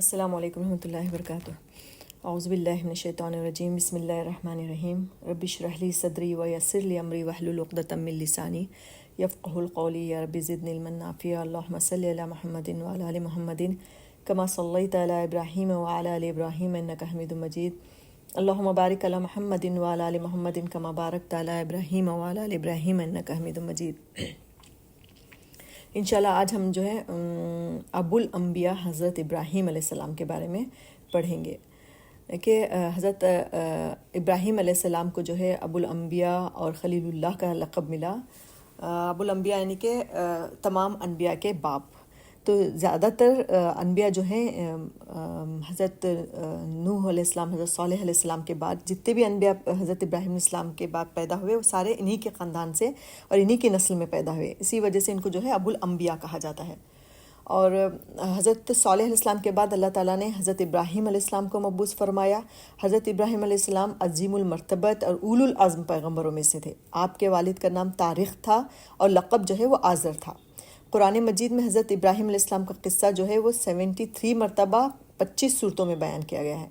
السلام علیکم ورحمۃ اللہ وبرکاتہ۔ اعوذ باللہ من الشیطان الرجیم، بسم اللہ الرحمن الرحیم۔ رب اشرح لی صدری ویسر لی امری واحلل عقدۃ من لسانی یفقهوا قولی، یا رب زدنی علما نافعا۔ اللہم صلی علی محمد وعلی آل محمد کما صلیت علی ابراہیم وعلی آل ابراہیم انک حمید مجید۔ اللہم بارک علی محمد وعلی آل محمد کما بارکت علی ابراہیم وعلی آل ابراہیم انک حمید مجید۔ انشاءاللہ آج ہم جو ہے ابو الانبیاء حضرت ابراہیم علیہ السلام کے بارے میں پڑھیں گے کہ حضرت ابراہیم علیہ السلام کو جو ہے ابو الانبیاء اور خلیل اللہ کا لقب ملا۔ ابو الانبیاء یعنی کہ تمام انبیاء کے باپ۔ تو زیادہ تر انبیاء جو ہیں حضرت نوح علیہ السلام، حضرت صالح علیہ السلام کے بعد جتنے بھی انبیاء حضرت ابراہیم علیہ السلام کے بعد پیدا ہوئے وہ سارے انہی کے خاندان سے اور انہی کی نسل میں پیدا ہوئے، اسی وجہ سے ان کو جو ہے ابو الانبیاء کہا جاتا ہے۔ اور حضرت صالح علیہ السلام کے بعد اللہ تعالیٰ نے حضرت ابراہیم علیہ السلام کو مبعوث فرمایا۔ حضرت ابراہیم علیہ السلام عظیم المرتبت اور اولو العزم پیغمبروں میں سے تھے۔ آپ کے والد کا نام طارق تھا اور لقب جو ہے وہ آزر تھا۔ قرآن مجید میں حضرت ابراہیم علیہ السلام کا قصہ جو ہے وہ 73 مرتبہ 25 صورتوں میں بیان کیا گیا ہے۔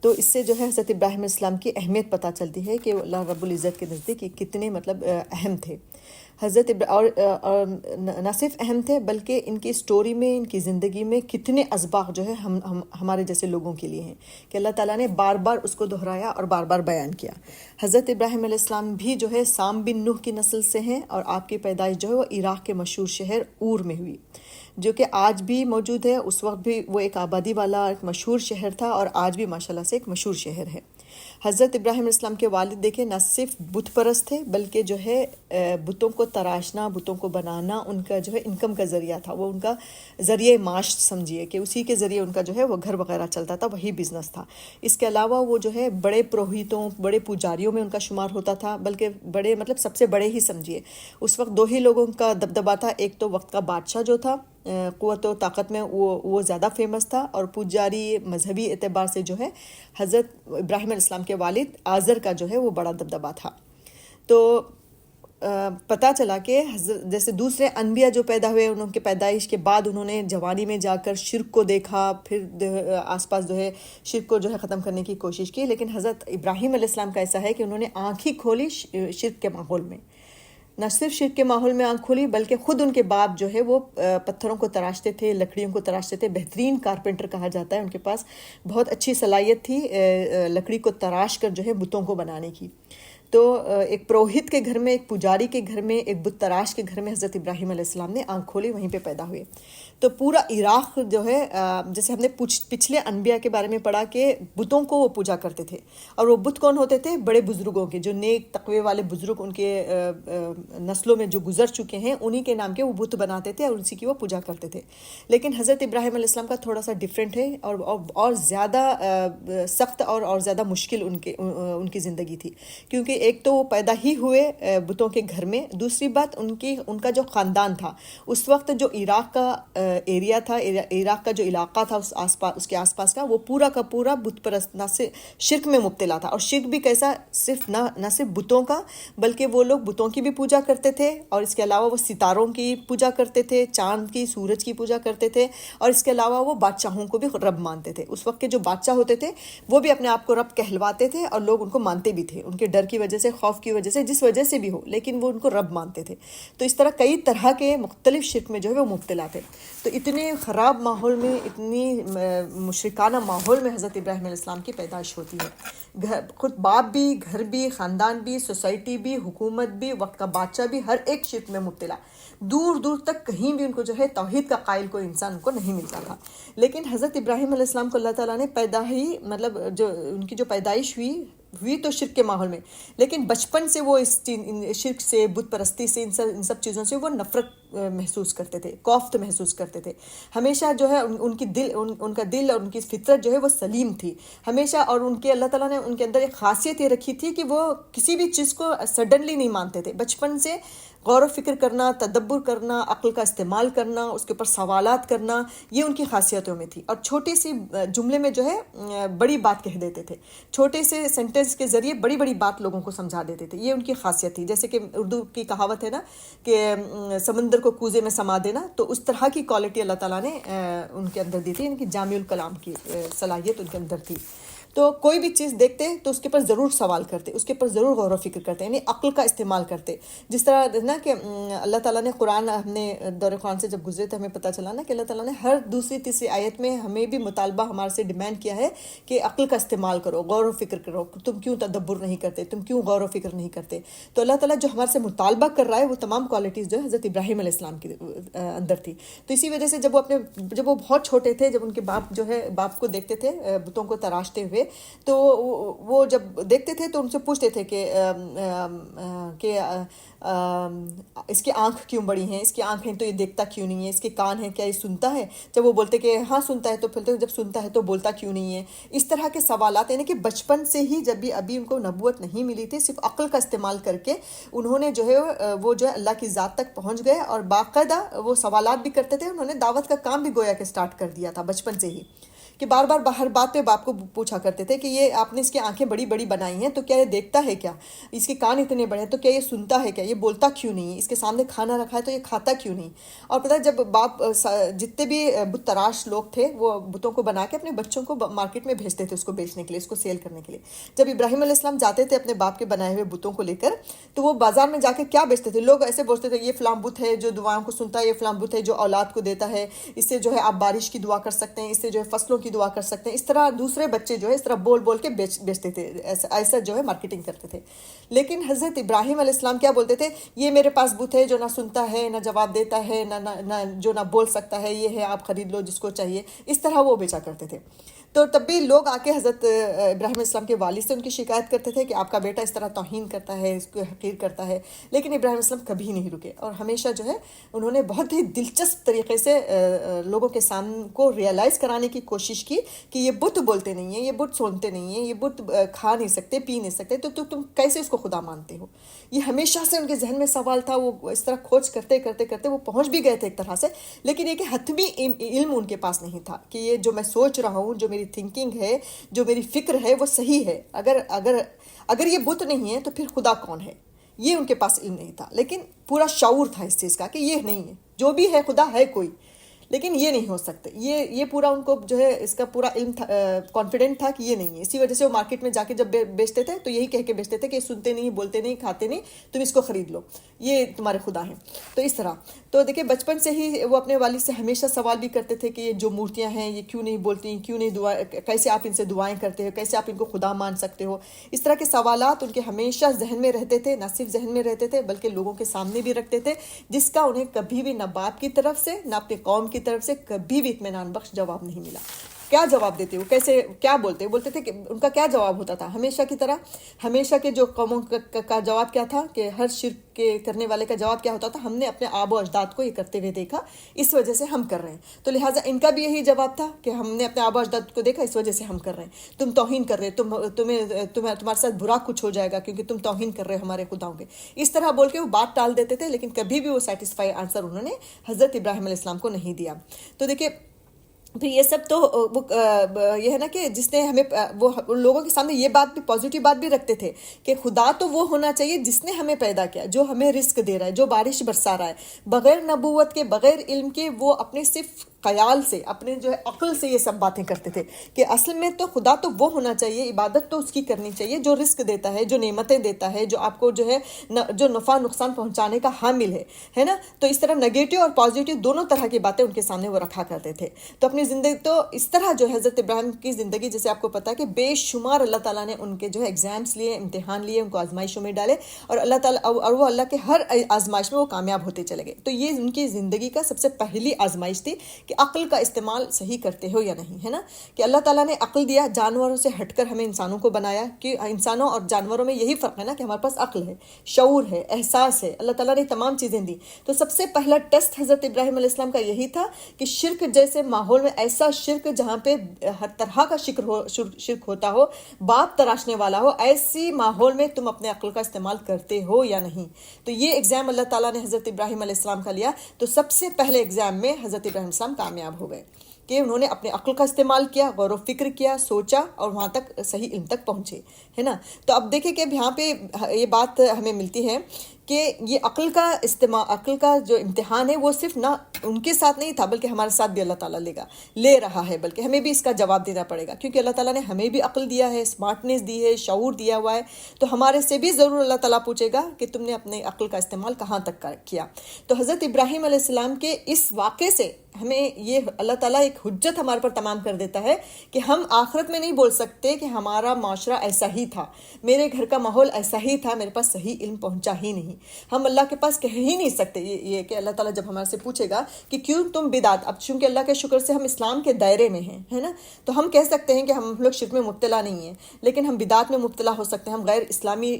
تو اس سے جو ہے حضرت ابراہیم علیہ السلام کی اہمیت پتہ چلتی ہے کہ اللہ رب العزت کے نزدیک کتنے اہم تھے۔ حضرت اور نہ صرف اہم تھے بلکہ ان کی اسٹوری میں، ان کی زندگی میں کتنے اسباق جو ہے ہمارے جیسے لوگوں کے لیے ہیں کہ اللہ تعالیٰ نے بار بار اس کو دہرایا اور بار بار بیان کیا۔ حضرت ابراہیم علیہ السلام بھی جو ہے سام بن نوح کی نسل سے ہیں اور آپ کی پیدائش جو ہے وہ عراق کے مشہور شہر اور میں ہوئی، جو کہ آج بھی موجود ہے۔ اس وقت بھی وہ ایک آبادی والا ایک مشہور شہر تھا اور آج بھی ماشاءاللہ سے ایک مشہور شہر ہے۔ حضرت ابراہیم علیہ السلام کے والد دیکھیں نہ صرف بت پرست تھے بلکہ جو ہے بتوں کو تراشنا، بتوں کو بنانا ان کا جو ہے انکم کا ذریعہ تھا، وہ ان کا ذریعہ معاش سمجھیے کہ اسی کے ذریعے ان کا جو ہے وہ گھر وغیرہ چلتا تھا، وہی بزنس تھا۔ اس کے علاوہ وہ جو ہے بڑے پروہتوں، بڑے پجاریوں میں ان کا شمار ہوتا تھا، بلکہ بڑے سب سے بڑے ہی سمجھیے۔ اس وقت دو ہی لوگوں کا دبدبہ تھا، ایک تو وقت کا بادشاہ جو تھا قوت و طاقت میں وہ زیادہ فیمس تھا، اور پجاری مذہبی اعتبار سے جو ہے حضرت ابراہیم علیہ السلام کے والد آزر کا جو ہے وہ بڑا دبدبہ تھا۔ تو پتہ چلا کہ جیسے دوسرے انبیاء جو پیدا ہوئے ان کے پیدائش کے بعد انہوں نے جوانی میں جا کر شرک کو دیکھا، پھر آس پاس جو ہے شرک کو جو ہے ختم کرنے کی کوشش کی، لیکن حضرت ابراہیم علیہ السلام کا ایسا ہے کہ انہوں نے آنکھ ہی کھولی شرک کے ماحول میں۔ نہ صرف شرک کے ماحول میں آنکھ کھولی بلکہ خود ان کے باپ جو ہے وہ پتھروں کو تراشتے تھے، لکڑیوں کو تراشتے تھے، بہترین کارپینٹر کہا جاتا ہے، ان کے پاس بہت اچھی صلاحیت تھی لکڑی کو تراش کر جو ہے بتوں کو بنانے کی۔ تو ایک پروہت کے گھر میں، ایک پجاری کے گھر میں، ایک بت تراش کے گھر میں حضرت ابراہیم علیہ السلام نے آنکھ کھولی، وہیں پہ پیدا ہوئے۔ تو پورا عراق جو ہے جیسے ہم نے پچھلے انبیاء کے بارے میں پڑھا کہ بتوں کو وہ پوجا کرتے تھے، اور وہ بت کون ہوتے تھے؟ بڑے بزرگوں کے، جو نیک تقوی والے بزرگ ان کے نسلوں میں جو گزر چکے ہیں انہی کے نام کے وہ بت بناتے تھے اور اسی کی وہ پوجا کرتے تھے۔ لیکن حضرت ابراہیم علیہ السلام کا تھوڑا سا ڈیفرنٹ ہے اور زیادہ سخت اور زیادہ مشکل ان کی زندگی تھی، کیونکہ ایک تو وہ پیدا ہی ہوئے بتوں کے گھر میں، دوسری بات ان کا جو خاندان تھا اس وقت، جو عراق کا ایریا تھا، عراق کا جو علاقہ تھا اس کے آس پاس کا، وہ پورا کا پورا بت پرست، نہ صرف شرک میں مبتلا تھا، اور شرک بھی کیسا؟ صرف نہ صرف بتوں کا بلکہ وہ لوگ بتوں کی بھی پوجا کرتے تھے، اور اس کے علاوہ وہ ستاروں کی پوجا کرتے تھے، چاند کی، سورج کی پوجا کرتے تھے، اور اس کے علاوہ وہ بادشاہوں کو بھی رب مانتے تھے۔ اس وقت کے جو بادشاہ ہوتے تھے وہ بھی اپنے آپ کو رب کہلواتے تھے اور لوگ ان کو مانتے بھی تھے، ان کے ڈر کی وجہ سے، خوف کی وجہ سے، جس وجہ سے بھی ہو، لیکن وہ ان کو رب مانتے تھے۔ تو اس طرح کئی طرح کے مختلف شرک میں جو ہے وہ مبتلا تھے۔ تو اتنے خراب ماحول میں، اتنی مشرکانہ ماحول میں حضرت ابراہیم علیہ السلام کی پیدائش ہوتی ہے۔ خود باپ بھی، گھر بھی، خاندان بھی، سوسائٹی بھی، حکومت بھی، وقت کا بادشاہ بھی، ہر ایک شرک میں مبتلا، دور دور تک کہیں بھی ان کو جو ہے توحید کا قائل کوئی انسان ان کو نہیں ملتا تھا۔ لیکن حضرت ابراہیم علیہ السلام کو اللہ تعالیٰ نے جو ان کی جو پیدائش ہوئی تو شرک کے ماحول میں، لیکن بچپن سے وہ اس شرک سے، بت پرستی سے، ان سب چیزوں سے وہ نفرت محسوس کرتے تھے، کوفت محسوس کرتے تھے ہمیشہ۔ جو ہے ان کا دل اور ان کی فطرت جو ہے وہ سلیم تھی ہمیشہ، اور ان کے اللہ تعالیٰ نے ان کے اندر ایک خاصیت یہ رکھی تھی کہ وہ کسی بھی چیز کو سڈنلی نہیں مانتے تھے۔ بچپن سے غور و فکر کرنا، تدبر کرنا، عقل کا استعمال کرنا، اس کے اوپر سوالات کرنا، یہ ان کی خاصیتوں میں تھی۔ اور چھوٹی سی جملے میں جو ہے بڑی بات کہہ دیتے تھے، چھوٹے سے سینٹنس کے ذریعے بڑی بڑی بات لوگوں کو سمجھا دیتے تھے، یہ ان کی خاصیت تھی۔ جیسے کہ اردو کی کہاوت ہے نا کہ سمندر کو کوزے میں سما دینا، تو اس طرح کی کوالٹی اللہ تعالیٰ نے ان کے اندر دی تھی، ان کی جامع الکلام کی صلاحیت ان کے اندر تھی۔ تو کوئی بھی چیز دیکھتے تو اس کے پر ضرور سوال کرتے، اس کے پر ضرور غور و فکر کرتے، یعنی عقل کا استعمال کرتے۔ جس طرح نا کہ اللہ تعالیٰ نے قرآن، ہم نے دور قرآن سے جب گزرے تو ہمیں پتہ چلا نا کہ اللہ تعالیٰ نے ہر دوسری تیسری آیت میں ہمیں بھی مطالبہ ہمارے سے ڈیمانڈ کیا ہے کہ عقل کا استعمال کرو، غور و فکر کرو، تم کیوں تدبر نہیں کرتے، تم کیوں غور و فکر نہیں کرتے۔ تو اللہ تعالیٰ جو ہمارے سے مطالبہ کر رہا ہے وہ تمام کوالٹیز جو ہے حضرت ابراہیم علیہ السلام کے اندر تھی۔ تو اسی وجہ سے جب وہ بہت چھوٹے تھے، جب ان کے باپ کو دیکھتے تھے بتوں کو تراشتے ہوئے، تو وہ جب دیکھتے تھے تو ان سے پوچھتے تھے کہ اس کی آنکھ کیوں بڑی ہیں، اس کی آنکھ ہیں تو یہ دیکھتا کیوں نہیں ہے، اس کے کان ہیں کیا یہ سنتا ہے؟ جب وہ بولتے کہ ہاں سنتا ہے، تو پھر جب سنتا ہے تو بولتا کیوں نہیں ہے؟ اس طرح کے سوالات، یعنی کہ بچپن سے ہی جب بھی ابھی ان کو نبوت نہیں ملی تھی، صرف عقل کا استعمال کر کے انہوں نے جو ہے وہ جو ہے اللہ کی ذات تک پہنچ گئے، اور باقاعدہ وہ سوالات بھی کرتے تھے۔ انہوں نے دعوت کا کام بھی گویا کہ سٹارٹ کر دیا تھا بچپن سے ہی، کہ بار بار ہر بات پہ باپ کو پوچھا کرتے تھے کہ یہ آپ نے اس کی آنکھیں بڑی بڑی بنائی ہیں تو کیا یہ دیکھتا ہے کیا؟ اس کے کان اتنے بڑے ہیں تو کیا یہ سنتا ہے کیا؟ یہ بولتا کیوں نہیں؟ اس کے سامنے کھانا رکھا ہے تو یہ کھاتا کیوں نہیں؟ اور پتہ ہے جب باپ جتنے بھی بت تراش لوگ تھے وہ بتوں کو بنا کے اپنے بچوں کو مارکیٹ میں بھیجتے تھے اس کو بیچنے کے لیے، اس کو سیل کرنے کے لیے۔ جب ابراہیم علیہ السلام جاتے تھے اپنے باپ کے بنائے ہوئے بتوں کو لے کر، تو وہ بازار میں جا کے کیا بیچتے تھے؟ لوگ ایسے بولتے تھے یہ فلاں بت ہے جو دعاؤں کو سنتا ہے، یہ فلاں بت ہے جو اولاد کو دیتا ہے، اس سے جو ہے آپ بارش کی دعا کر سکتے ہیں، اس سے جو ہے فصلوں کی دعا کر سکتے ہیں۔ اس طرح دوسرے بچے جو ہے اس طرح بول بول کے بیچتے تھے، ایسا جو ہے مارکیٹنگ کرتے تھے۔ لیکن حضرت ابراہیم علیہ السلام کیا بولتے تھے؟ یہ میرے پاس بت ہے جو نہ سنتا ہے، نہ جواب دیتا ہے، جو نہ بول سکتا ہے، یہ ہے آپ خرید لو جس کو چاہیے۔ اس طرح وہ بیچا کرتے تھے۔ تو تب بھی لوگ آ کے حضرت ابراہیم علیہ السلام کے والد سے ان کی شکایت کرتے تھے کہ آپ کا بیٹا اس طرح توہین کرتا ہے، اس کو حقیر کرتا ہے، لیکن ابراہیم علیہ السلام کبھی نہیں رکے، اور ہمیشہ جو ہے انہوں نے بہت ہی دلچسپ طریقے سے لوگوں کے سامنے کو ریئلائز کرانے کی کوشش کی کہ یہ بت بولتے نہیں ہیں، یہ بت سنتے نہیں ہیں، یہ بت کھا نہیں سکتے، پی نہیں سکتے، تو تم کیسے اس کو خدا مانتے ہو؟ یہ ہمیشہ سے ان کے ذہن میں سوال تھا۔ وہ اس طرح کھوج کرتے کرتے کرتے وہ پہنچ بھی گئے تھے ایک طرح سے، لیکن یہ کہ حتمی علم ان کے پاس نہیں تھا کہ یہ جو میں سوچ رہا ہوں، جو میری تھنکنگ ہے، جو میری فکر ہے، وہ صحیح ہے۔ اگر یہ بت نہیں ہے تو پھر خدا کون ہے؟ یہ ان کے پاس علم نہیں تھا، لیکن پورا شعور تھا اس چیز کا کہ یہ نہیں ہے، جو بھی ہے خدا ہے کوئی، لیکن یہ نہیں ہو سکتے۔ یہ پورا ان کو جو ہے اس کا پورا علم تھا، کانفیڈنٹ تھا کہ یہ نہیں ہے۔ اسی وجہ سے وہ مارکیٹ میں جا کے جب بیچتے تھے تو یہی کہہ کے بیچتے تھے کہ سنتے نہیں، بولتے نہیں، کھاتے نہیں، تم اس کو خرید لو، یہ تمہارے خدا ہیں۔ تو اس طرح تو دیکھیں بچپن سے ہی وہ اپنے والد سے ہمیشہ سوال بھی کرتے تھے کہ یہ جو مورتیاں ہیں یہ کیوں نہیں بولتی، کیوں نہیں دعا، کیسے آپ ان سے دعائیں کرتے ہو، کیسے آپ ان کو خدا مان سکتے ہو؟ اس طرح کے سوالات ان کے ہمیشہ ذہن میں رہتے تھے، نہ صرف ذہن میں رہتے تھے بلکہ لوگوں کے سامنے بھی رکھتے تھے، جس کا انہیں کبھی بھی نہ باپ کی طرف سے نہ اپنے قوم کی طرف سے کبھی بھی اطمینان بخش جواب نہیں ملا۔ کیا جواب دیتے ہو؟ کیسے کیا بولتے تھے کہ ان کا کیا جواب ہوتا تھا؟ ہمیشہ کی طرح ہمیشہ کے جو قوموں کا جواب کیا تھا کہ ہر شرک کے کرنے والے کا جواب کیا ہوتا تھا؟ ہم نے اپنے آب و اجداد کو یہ کرتے ہوئے دیکھا، اس وجہ سے ہم کر رہے ہیں۔ تو لہٰذا ان کا بھی یہی جواب تھا کہ ہم نے اپنے آب و اجداد کو دیکھا، اس وجہ سے ہم کر رہے ہیں۔ تم توہین کر رہے، تمہارے ساتھ برا کچھ ہو جائے گا کیونکہ تم توہین کر رہے ہو ہمارے خداؤں کے۔ اس طرح بول کے وہ بات ٹال دیتے تھے، لیکن کبھی بھی وہ سیٹسفائی آنسر انہوں نے حضرت ابراہیم علیہ السلام کو نہیں دیا۔ تو دیکھیں پھر یہ سب تو یہ ہے نا کہ جس نے ہمیں وہ لوگوں کے سامنے یہ بات بھی پازیٹیو بات بھی رکھتے تھے کہ خدا تو وہ ہونا چاہیے جس نے ہمیں پیدا کیا، جو ہمیں رزق دے رہا ہے، جو بارش برسا رہا ہے، بغیر نبوت کے، بغیر علم کے، وہ اپنے صرف خیال سے، اپنے جو ہے عقل سے یہ سب باتیں کرتے تھے کہ اصل میں تو خدا تو وہ ہونا چاہیے، عبادت تو اس کی کرنی چاہیے جو رزق دیتا ہے، جو نعمتیں دیتا ہے، جو آپ کو جو ہے جو نفع نقصان پہنچانے کا حامل ہے نا۔ تو اس طرح نگیٹو اور پازیٹیو دونوں طرح کی باتیں ان کے سامنے وہ رکھا کرتے تھے۔ تو اپنی زندگی تو اس طرح جو ہے حضرت ابراہیم کی زندگی، جیسے آپ کو پتا ہے کہ بے شمار اللہ تعالیٰ نے ان کے جو ہے ایگزامس لیے، امتحان لیے، ان کو آزمائشوں میں ڈالے، اور اللہ تعالیٰ اور وہ اللہ کے ہر آزمائش میں وہ کامیاب ہوتے چلے گئے۔ تو یہ ان کی زندگی کا سب سے پہلی آزمائش تھی کہ عقل کا استعمال صحیح کرتے ہو یا نہیں، ہے نا۔ کہ اللہ تعالیٰ نے عقل دیا، جانوروں سے ہٹ کر ہمیں انسانوں کو بنایا، کہ انسانوں اور جانوروں میں یہی فرق ہے نا کہ ہمارے پاس عقل ہے، شعور ہے، احساس ہے، اللہ تعالیٰ نے تمام چیزیں دی۔ تو سب سے پہلا ٹیسٹ حضرت ابراہیم علیہ السلام کا یہی تھا کہ شرک جیسے ماحول میں، ایسا شرک جہاں پہ ہر طرح کا شرک ہوتا ہو، باپ تراشنے والا ہو، ایسی ماحول میں تم اپنے عقل کا استعمال کرتے ہو یا نہیں۔ تو یہ ایگزام اللہ تعالیٰ نے حضرت ابراہیم علیہ السلام کا لیا۔ تو سب سے پہلے ایگزام میں حضرت ابراہیم علیہ السلام کامیاب ہو گئے کہ انہوں نے اپنے عقل کا استعمال کیا، غور و فکر کیا، سوچا، اور وہاں تک صحیح علم تک پہنچے، ہے نا۔ تو اب دیکھیں کہ اب یہاں پہ یہ بات ہمیں ملتی ہے کہ یہ عقل کا جو امتحان ہے وہ صرف نہ ان کے ساتھ نہیں تھا بلکہ ہمارے ساتھ بھی اللہ تعالیٰ لے رہا ہے، بلکہ ہمیں بھی اس کا جواب دینا پڑے گا، کیونکہ اللہ تعالیٰ نے ہمیں بھی عقل دیا ہے، اسمارٹنیس دی ہے، شعور دیا ہوا ہے، تو ہمارے سے بھی ضرور اللہ تعالیٰ پوچھے گا کہ تم نے اپنے عقل کا استعمال کہاں تک کیا۔ تو حضرت ابراہیم علیہ السلام کے اس واقعے سے ہمیں یہ اللہ تعالیٰ ایک حجت ہمارے پر تمام کر دیتا ہے کہ ہم آخرت میں نہیں بول سکتے کہ ہمارا معاشرہ ایسا ہی تھا، میرے گھر کا ماحول ایسا ہی تھا، میرے پاس صحیح علم پہنچا ہی نہیں۔ ہم اللہ کے پاس کہہ ہی نہیں سکتے یہ کہ اللہ تعالیٰ جب ہمارے سے پوچھے گا کہ کیوں تم بدعت، اب چونکہ اللہ کے شکر سے ہم اسلام کے دائرے میں ہیں، ہے نا، تو ہم کہہ سکتے ہیں کہ ہم لوگ شرک میں مبتلا نہیں ہیں، لیکن ہم بدعت میں مبتلا ہو سکتے ہیں، ہم غیر اسلامی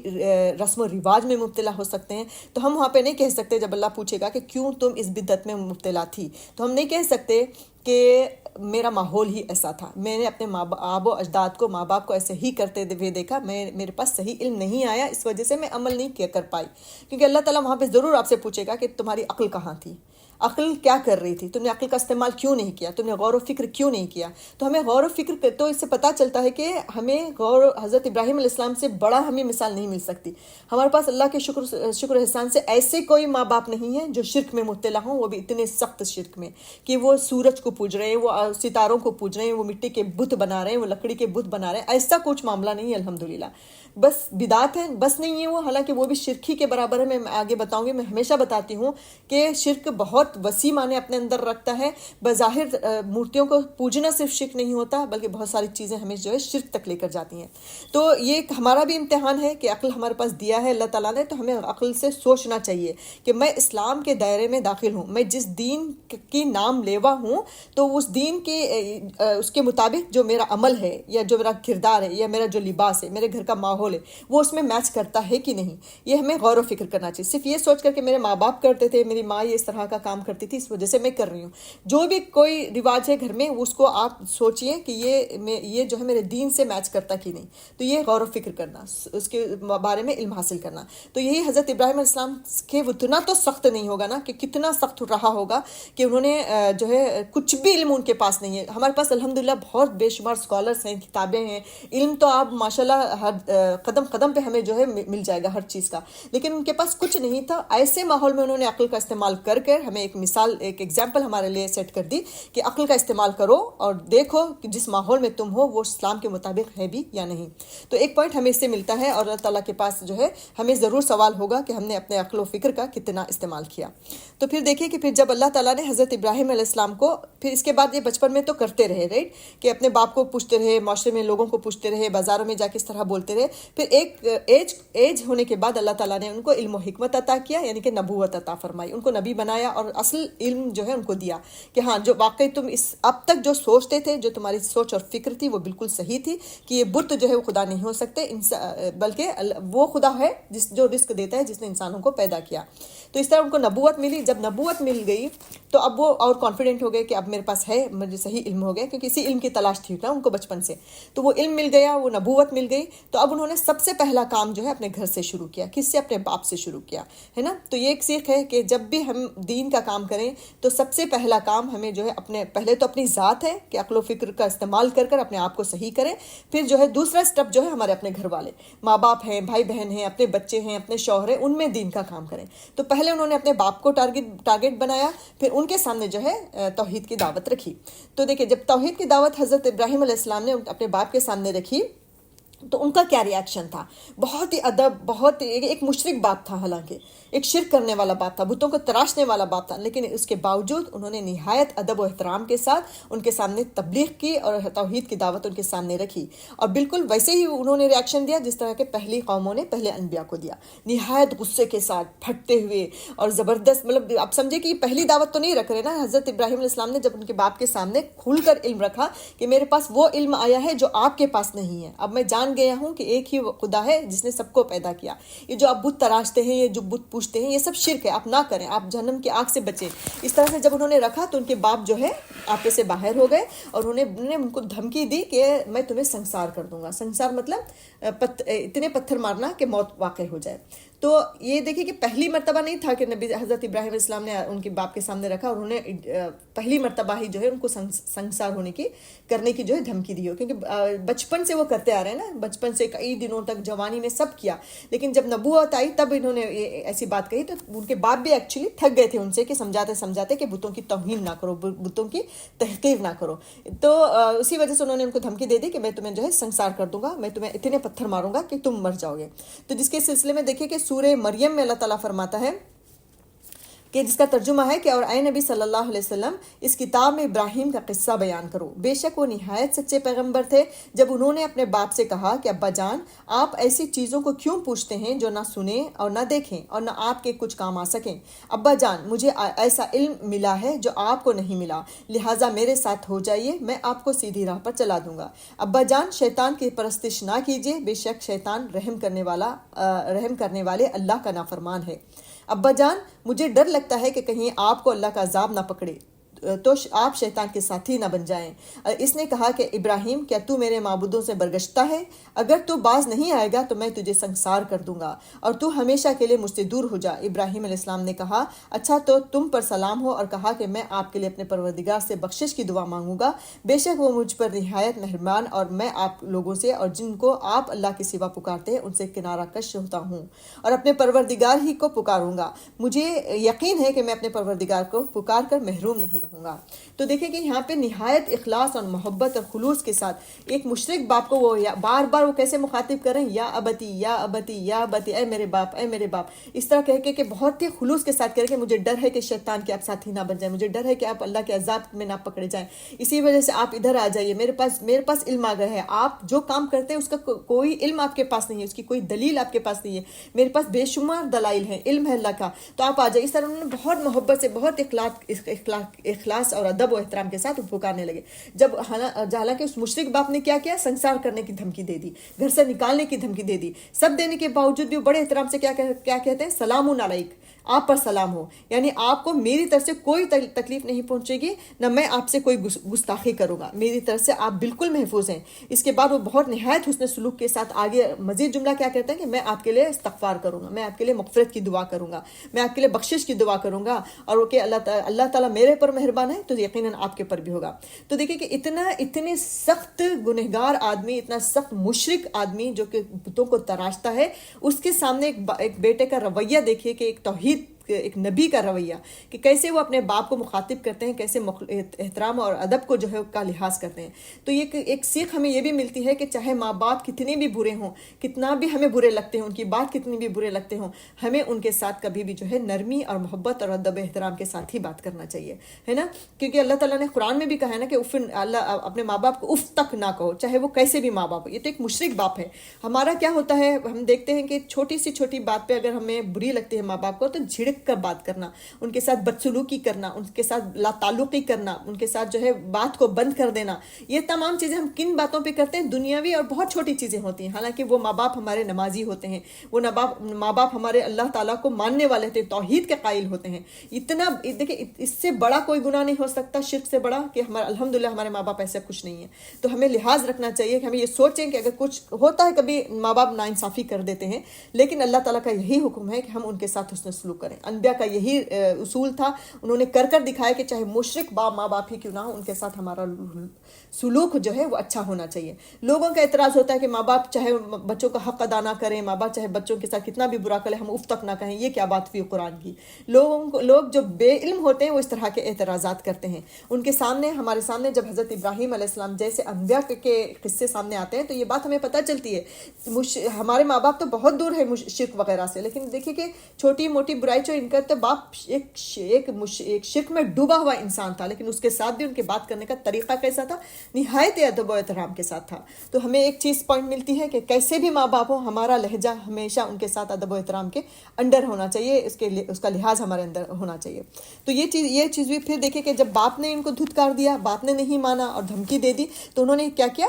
رسم و رواج میں مبتلا ہو سکتے ہیں۔ تو ہم وہاں پہ نہیں کہہ سکتے جب اللہ پوچھے گا کہ کیوں تم اس بدعت میں مبتلا تھی، تو ہم نہیں کہہ سکتے کہ میرا ماحول ہی ایسا تھا، میں نے اپنے آب و اجداد کو، ماں باپ کو ایسے ہی کرتے ہوئے دیکھا، میرے پاس صحیح علم نہیں آیا، اس وجہ سے میں عمل نہیں کر پائی۔ کیونکہ اللہ تعالیٰ وہاں پہ ضرور آپ سے پوچھے گا کہ تمہاری عقل کہاں تھی، عقل کیا کر رہی تھی، تم نے عقل کا استعمال کیوں نہیں کیا، تم نے غور و فکر کیوں نہیں کیا۔ تو ہمیں غور و فکر، تو اس سے پتہ چلتا ہے کہ ہمیں حضرت ابراہیم علیہ السلام سے بڑا ہمیں مثال نہیں مل سکتی۔ ہمارے پاس اللہ کے شکر احسان سے ایسے کوئی ماں باپ نہیں ہیں جو شرک میں مبتلا ہوں، وہ بھی اتنے سخت شرک میں کہ وہ سورج کو پوج رہے ہیں، وہ ستاروں کو پوج رہے ہیں، وہ مٹی کے بت بنا رہے ہیں، وہ لکڑی کے بت بنا رہے ہیں، ایسا کچھ معاملہ نہیں ہے الحمدللہ۔ بس بدعت ہے، بس نہیں ہے وہ، حالانکہ وہ بھی شرک ہی کے برابر ہے۔ میں آگے بتاؤں گی، میں ہمیشہ بتاتی ہوں کہ شرک بہت وسیع معنی اپنے اندر رکھتا ہے۔ بظاہر مورتیوں کو پوجنا صرف شرک نہیں ہوتا، بلکہ بہت ساری چیزیں ہمیں جو ہے شرک تک لے کر جاتی ہیں۔ تو یہ ہمارا بھی امتحان ہے کہ عقل ہمارے پاس دیا ہے اللہ تعالیٰ نے، تو ہمیں عقل سے سوچنا چاہیے کہ میں اسلام کے دائرے میں داخل ہوں، میں جس دین کی نام لیوا ہوں، تو اس دین کے اس کے مطابق جو میرا عمل ہے، یا جو میرا کردار ہے، یا میرا جو لباس ہے، میرے گھر کا ماحول ہے، وہ اس میں میچ کرتا ہے کہ نہیں۔ یہ ہمیں غور و فکر کرنا چاہیے، صرف یہ سوچ کر کہ میرے ماں باپ کرتے تھے، میری ماں یہ اس طرح کا کام کرتی تھی، اس وجہ سے میں کر رہی ہوں۔ جو بھی کوئی رواج ہے گھر میں، اس کو آپ سوچئے کہ یہ جو ہے میرے دین سے میچ کرتا کہ نہیں۔ تو یہ غور و فکر کرنا، اس کے بارے میں علم حاصل کرنا۔ تو یہی حضرت ابراہیم علیہ السلام کے اتنا تو سخت نہیں ہوگا نا، کہ کتنا سخت رہا ہوگا کہ انہوں نے جو ہے کچھ بھی علم ان کے پاس نہیں ہے۔ ہمارے پاس الحمدللہ بہت بے شمار اسکالرس ہیں، کتابیں ہیں، علم تو آپ ماشاءاللہ ہر قدم قدم پہ ہمیں جو ہے مل جائے گا ہر چیز کا، لیکن ان کے پاس کچھ نہیں تھا۔ ایسے ماحول میں انہوں نے عقل کا استعمال کر ہمیں ایک مثال، ایک ایگزامپل ہمارے لیے سیٹ کر دی کہ عقل کا استعمال کرو اور دیکھو کہ جس ماحول میں تم ہو وہ اسلام کے مطابق ہے بھی یا نہیں۔ تو ایک پوائنٹ ہمیں اس سے ملتا ہے، اور اللہ تعالیٰ کے پاس جو ہے ہمیں ضرور سوال ہوگا کہ ہم نے اپنے عقل و فکر کا کتنا استعمال کیا۔ تو پھر دیکھیں کہ پھر جب اللہ تعالیٰ نے حضرت ابراہیم علیہ السلام کو، پھر اس کے بعد یہ بچپن میں تو کرتے رہے، رائٹ، کہ اپنے باپ کو پوچھتے رہے، معاشرے میں لوگوں کو پوچھتے رہے، بازاروں میں جا کے اس طرح بولتے رہے۔ پھر ایک ایج ہونے کے بعد اللہ تعالیٰ نے ان کو علم و حکمت عطا کیا، یعنی کہ نبوت عطا فرمائی، ان کو نبی بنایا، اور اصل علم جو ہے ان کو دیا کہ ہاں جو واقعی تم اب تک جو سوچتے تھے، جو تمہاری سوچ اور فکر تھی، وہ بالکل صحیح تھی کہ یہ بت جو ہے وہ خدا نہیں ہو سکتے، بلکہ وہ خدا ہے جو رزق دیتا ہے، جس نے انسانوں کو پیدا کیا۔ تو اس طرح ان کو نبوت ملی۔ جب نبوت مل گئی تو اب وہ اور کانفیڈنٹ ہو گئے کہ اب میرے پاس ہے، مجھے صحیح علم ہو گیا، کیونکہ اسی علم کی تلاش تھی نا ان کو بچپن سے۔ تو وہ علم مل گیا، وہ نبوت مل گئی، تو اب انہوں نے سب سے پہلا کام جو ہے اپنے گھر سے شروع کیا۔ کس سے؟ اپنے باپ سے شروع کیا، ہے نا۔ تو یہ ایک سیکھ ہے کہ جب بھی ہم دین کا کام کریں تو سب سے پہلا کام ہمیں جو ہے پہلے تو اپنی ذات ہے کہ عقل و فکر کا استعمال کر اپنے آپ کو صحیح کریں، پھر جو ہے دوسرا سٹیپ جو ہے ہمارے اپنے گھر والے، ماں باپ ہیں، بھائی بہن ہیں، اپنے بچے ہیں، اپنے شوہر ہیں، ان میں دین کا کام کریں۔ تو پہلے انہوں نے اپنے باپ کو ٹارگٹ بنایا، پھر ان کے سامنے جو ہے توحید کی دعوت رکھی۔ تو دیکھیں جب توحید کی دعوت حضرت ابراہیم علیہ السلام نے اپنے باپ کے سامنے رکھی تو ان کا کیا ریاکشن تھا؟ بہت ہی ادب، بہت ایک مشرک باپ تھا، حالانکہ ایک شرک کرنے والا باپ تھا، بتوں کو تراشنے والا باپ تھا، لیکن اس کے باوجود انہوں نے نہایت ادب و احترام کے ساتھ ان کے سامنے تبلیغ کی اور توحید کی دعوت ان کے سامنے رکھی، اور بالکل ویسے ہی انہوں نے ریاکشن دیا جس طرح کے پہلی قوموں نے پہلے انبیاء کو دیا، نہایت غصے کے ساتھ، پھٹتے ہوئے اور زبردست۔ مطلب آپ سمجھے کہ یہ پہلی دعوت تو نہیں رکھ رہے نا، حضرت ابراہیم علیہ السلام نے جب ان کے باپ کے سامنے کھل کر علم رکھا کہ میرے پاس وہ علم آیا ہے جو آپ کے پاس نہیں ہے، اب میں جان گیا ہوں کہ ایک ہی خدا ہے جس نے سب کو پیدا کیا، یہ جو آپ بت تراشتے ہیں، یہ جو بت پوجتے ہیں، یہ سب شرک ہے، آپ نہ کریں، آپ جہنم کی آگ سے بچیں۔ اس طرح سے جب انہوں نے رکھا تو ان کے باپ جو ہے آپے سے باہر ہو گئے، اور انہوں نے ان کو دھمکی دی کہ میں تمہیں سنسار کر دوں گا۔ سنسار مطلب اتنے پتھر مارنا کہ موت واقع ہو جائے۔ تو یہ دیکھیں کہ پہلی مرتبہ نہیں تھا کہ نبی حضرت ابراہیم علیہ السلام نے ان کے باپ کے سامنے رکھا اور انہوں نے پہلی مرتبہ ہی جو ہے ان کو سنگسار ہونے کی کرنے کی جو ہے دھمکی دی ہو، کیونکہ بچپن سے وہ کرتے آ رہے ہیں نا، بچپن سے کئی دنوں تک جوانی میں سب کیا، لیکن جب نبوت آئی تب انہوں نے ایسی بات کہی، تو ان کے باپ بھی ایکچولی تھک گئے تھے ان سے کہ سمجھاتے کہ بتوں کی توہین نہ کرو، بتوں کی تحقیر نہ کرو. تو اسی وجہ سے انہوں نے ان کو دھمکی دے دی کہ میں تمہیں جو ہے سنسار کر دوں گا، میں تمہیں اتنے پتھر ماروں گا کہ تم مر جاؤ گے. تو جس کے سلسلے میں دیکھیں کہ سورہ مریم میں اللہ تعالیٰ فرماتا ہے کہ جس کا ترجمہ ہے کہ اور اے نبی صلی اللہ علیہ وسلم اس کتاب میں ابراہیم کا قصہ بیان کرو، بے شک وہ نہایت سچے پیغمبر تھے جب انہوں نے اپنے باپ سے کہا کہ ابا جان آپ ایسی چیزوں کو کیوں پوچھتے ہیں جو نہ سنیں اور نہ دیکھیں اور نہ آپ کے کچھ کام آ سکیں. ابا جان مجھے ایسا علم ملا ہے جو آپ کو نہیں ملا، لہٰذا میرے ساتھ ہو جائیے، میں آپ کو سیدھی راہ پر چلا دوں گا. ابا جان شیطان کی پرستش نہ کیجیے، بے شک شیطان رحم کرنے والے اللہ کا نافرمان ہے. ابا جان مجھے ڈر لگتا ہے کہ کہیں آپ کو اللہ کا عذاب نہ پکڑے تو آپ شیطان کے ساتھی نہ بن جائیں. اس نے کہا کہ ابراہیم کیا تو میرے معبودوں سے برگشتہ ہے؟ اگر تو باز نہیں آئے گا تو میں تجھے سنسار کر دوں گا اور تو ہمیشہ کے لیے مجھ سے دور ہو جا. ابراہیم علیہ السلام نے کہا اچھا تو تم پر سلام ہو، اور کہا کہ میں آپ کے لیے اپنے پروردگار سے بخشش کی دعا مانگوں گا، بے شک وہ مجھ پر نہایت مہربان، اور میں آپ لوگوں سے اور جن کو آپ اللہ کے سوا پکارتے ہیں ان سے کنارہ کش ہوتا ہوں اور اپنے پروردگار ہی کو پکاروں گا. مجھے یقین ہے کہ میں اپنے پروردگار کو پکار کر محروم نہیں رہوں گا. تو دیکھیں کہ یہاں پہ نہایت اخلاص اور محبت اور خلوص کے ساتھ ایک مشرک باپ کو وہ بار بار وہ کیسے مخاطب کر رہے ہیں، یا ابتی یا ابتی یا ابتی، اے میرے باپ اے میرے باپ، اس طرح کہہ کے کہ بہت ہی خلوص کے ساتھ کہہ کہ مجھے ڈر ہے کہ شیطان کے آپ ساتھی نہ بن جائیں، مجھے ڈر ہے کہ آپ اللہ کے عذاب میں نہ پکڑے جائیں، اسی وجہ سے آپ ادھر آ جائیے، میرے پاس علم آ گیا ہے، آپ جو کام کرتے ہیں اس کا کوئی علم آپ کے پاس نہیں ہے، اس کی کوئی دلیل آپ کے پاس نہیں ہے، میرے پاس بے شمار دلائل ہیں، علم ہے اللہ کا، تو آپ آ جائیے. اس طرح انہوں نے بہت محبت سے، بہت اخلاص اور ادب و احترام کے ساتھ پکارنے لگے. جب حالانکہ اس مشرک باپ نے کیا سنسار کرنے کی دھمکی دے دی، گھر سے نکالنے کی دھمکی دے دی، سب دینے کے باوجود بھی بڑے احترام سے کیا کہتے ہیں، سلام علیک، آپ پر سلام ہو، یعنی آپ کو میری طرف سے کوئی تکلیف نہیں پہنچے گی، نہ میں آپ سے کوئی گستاخی کروں گا، میری طرف سے آپ بالکل محفوظ ہیں. اس کے بعد وہ بہت نہایت حسن سلوک کے ساتھ آگے مزید جملہ کیا کہتے ہیں کہ میں آپ کے لیے استغفار کروں گا، میں آپ کے لیے مغفرت کی دعا کروں گا، میں آپ کے لیے بخشش کی دعا کروں گا، اور وہ کہ اللہ تعالیٰ میرے پر مہربان ہے تو یقیناً آپ کے پر بھی ہوگا. تو دیکھیں کہ اتنے سخت گنہگار آدمی، اتنا سخت مشرک آدمی جو کہ بتوں کو تراشتا ہے، اس کے سامنے ایک بیٹے کا رویہ دیکھیے کہ ایک توحید، ایک نبی کا رویہ، کہ کیسے وہ اپنے باپ کو مخاطب کرتے ہیں، کیسے احترام اور ادب کو جو ہے کا لحاظ کرتے ہیں. تو یہ ایک سیکھ ہمیں یہ بھی ملتی ہے کہ چاہے ماں باپ کتنے بھی برے ہوں، کتنا بھی ہمیں برے لگتے ہیں، ان کی بات کتنی بھی برے لگتے ہوں، ہمیں ان کے ساتھ کبھی بھی جو ہے نرمی اور محبت اور ادب احترام کے ساتھ ہی بات کرنا چاہیے، ہے نا. کیونکہ اللہ تعالیٰ نے قرآن میں بھی کہا ہے نا کہ اللہ اپنے ماں باپ کو اف تک نہ کہو، چاہے وہ کیسے بھی ماں باپ ہو. یہ تو ایک مشرک باپ ہے. ہمارا کیا ہوتا ہے، ہم دیکھتے ہیں کہ چھوٹی سی بات پہ اگر ہمیں بری لگتی ہے ماں باپ کو، تو جھڑک کر بات کرنا، ان کے ساتھ بدسلوکی کرنا، ان کے ساتھ لا تعلقی کرنا، ان کے ساتھ جو ہے بات کو بند کر دینا، یہ تمام چیزیں ہم کن باتوں پہ کرتے ہیں، دنیاوی اور بہت چھوٹی چیزیں ہوتی ہیں. حالانکہ وہ ماں باپ ہمارے نمازی ہوتے ہیں، وہ ماں باپ ہمارے اللہ تعالیٰ کو ماننے والے ہوتے ہیں، توحید کے قائل ہوتے ہیں. اتنا دیکھیں، اس سے بڑا کوئی گناہ نہیں ہو سکتا، شرک سے بڑا، کہ الحمدللہ ہمارے ماں باپ ایسا کچھ نہیں ہے. تو ہمیں لحاظ رکھنا چاہیے کہ ہمیں یہ سوچیں کہ اگر کچھ ہوتا ہے، کبھی ماں باپ ناانصافی کر دیتے ہیں، لیکن اللہ تعالیٰ کا یہی حکم ہے کہ ہم ان کے ساتھ حسن سلوک کریں. انبیاء کا یہی اصول تھا، انہوں نے کر دکھایا کہ چاہے مشرک ماں باپ ہی کیوں نہ ہو، ان کے ساتھ ہمارا سلوک جو ہے وہ اچھا ہونا چاہیے. لوگوں کا اعتراض ہوتا ہے کہ ماں باپ چاہے بچوں کا حق ادا نہ کریں، ماں باپ چاہے بچوں کے ساتھ کتنا بھی برا کریں، ہم اف تک نہ کہیں. یہ کیا بات ہوئی قرآن کی؟ لوگ جو بے علم ہوتے ہیں وہ اس طرح کے اعتراضات کرتے ہیں. ان کے سامنے، ہمارے سامنے جب حضرت ابراہیم علیہ السلام جیسے انبیاء کے قصے سامنے آتے ہیں تو یہ بات ہمیں پتہ چلتی ہے. ہمارے ماں باپ تو بہت دور ہے شرک وغیرہ سے، لیکن دیکھیے کہ چھوٹی موٹی برائی جو ان کا، تو باپ ایک شرک میں ڈوبا ہوا انسان تھا، لیکن اس کے ساتھ بھی ان کے بات کرنے کا طریقہ کیسا تھا، نہایت ادب و احترام کے ساتھ تھا. تو ہمیں ایک چیز پوائنٹ ملتی ہے کہ کیسے بھی ماں باپ ہو، ہمارا لہجہ ہمیشہ ان کے ساتھ ادب و احترام کے انڈر ہونا چاہیے، اس کا لحاظ ہمارے اندر ہونا چاہیے. تو یہ چیز بھی پھر دیکھیں کہ جب باپ نے ان کو دھتکار دیا، باپ نے نہیں مانا اور دھمکی دے دی، تو انہوں نے کیا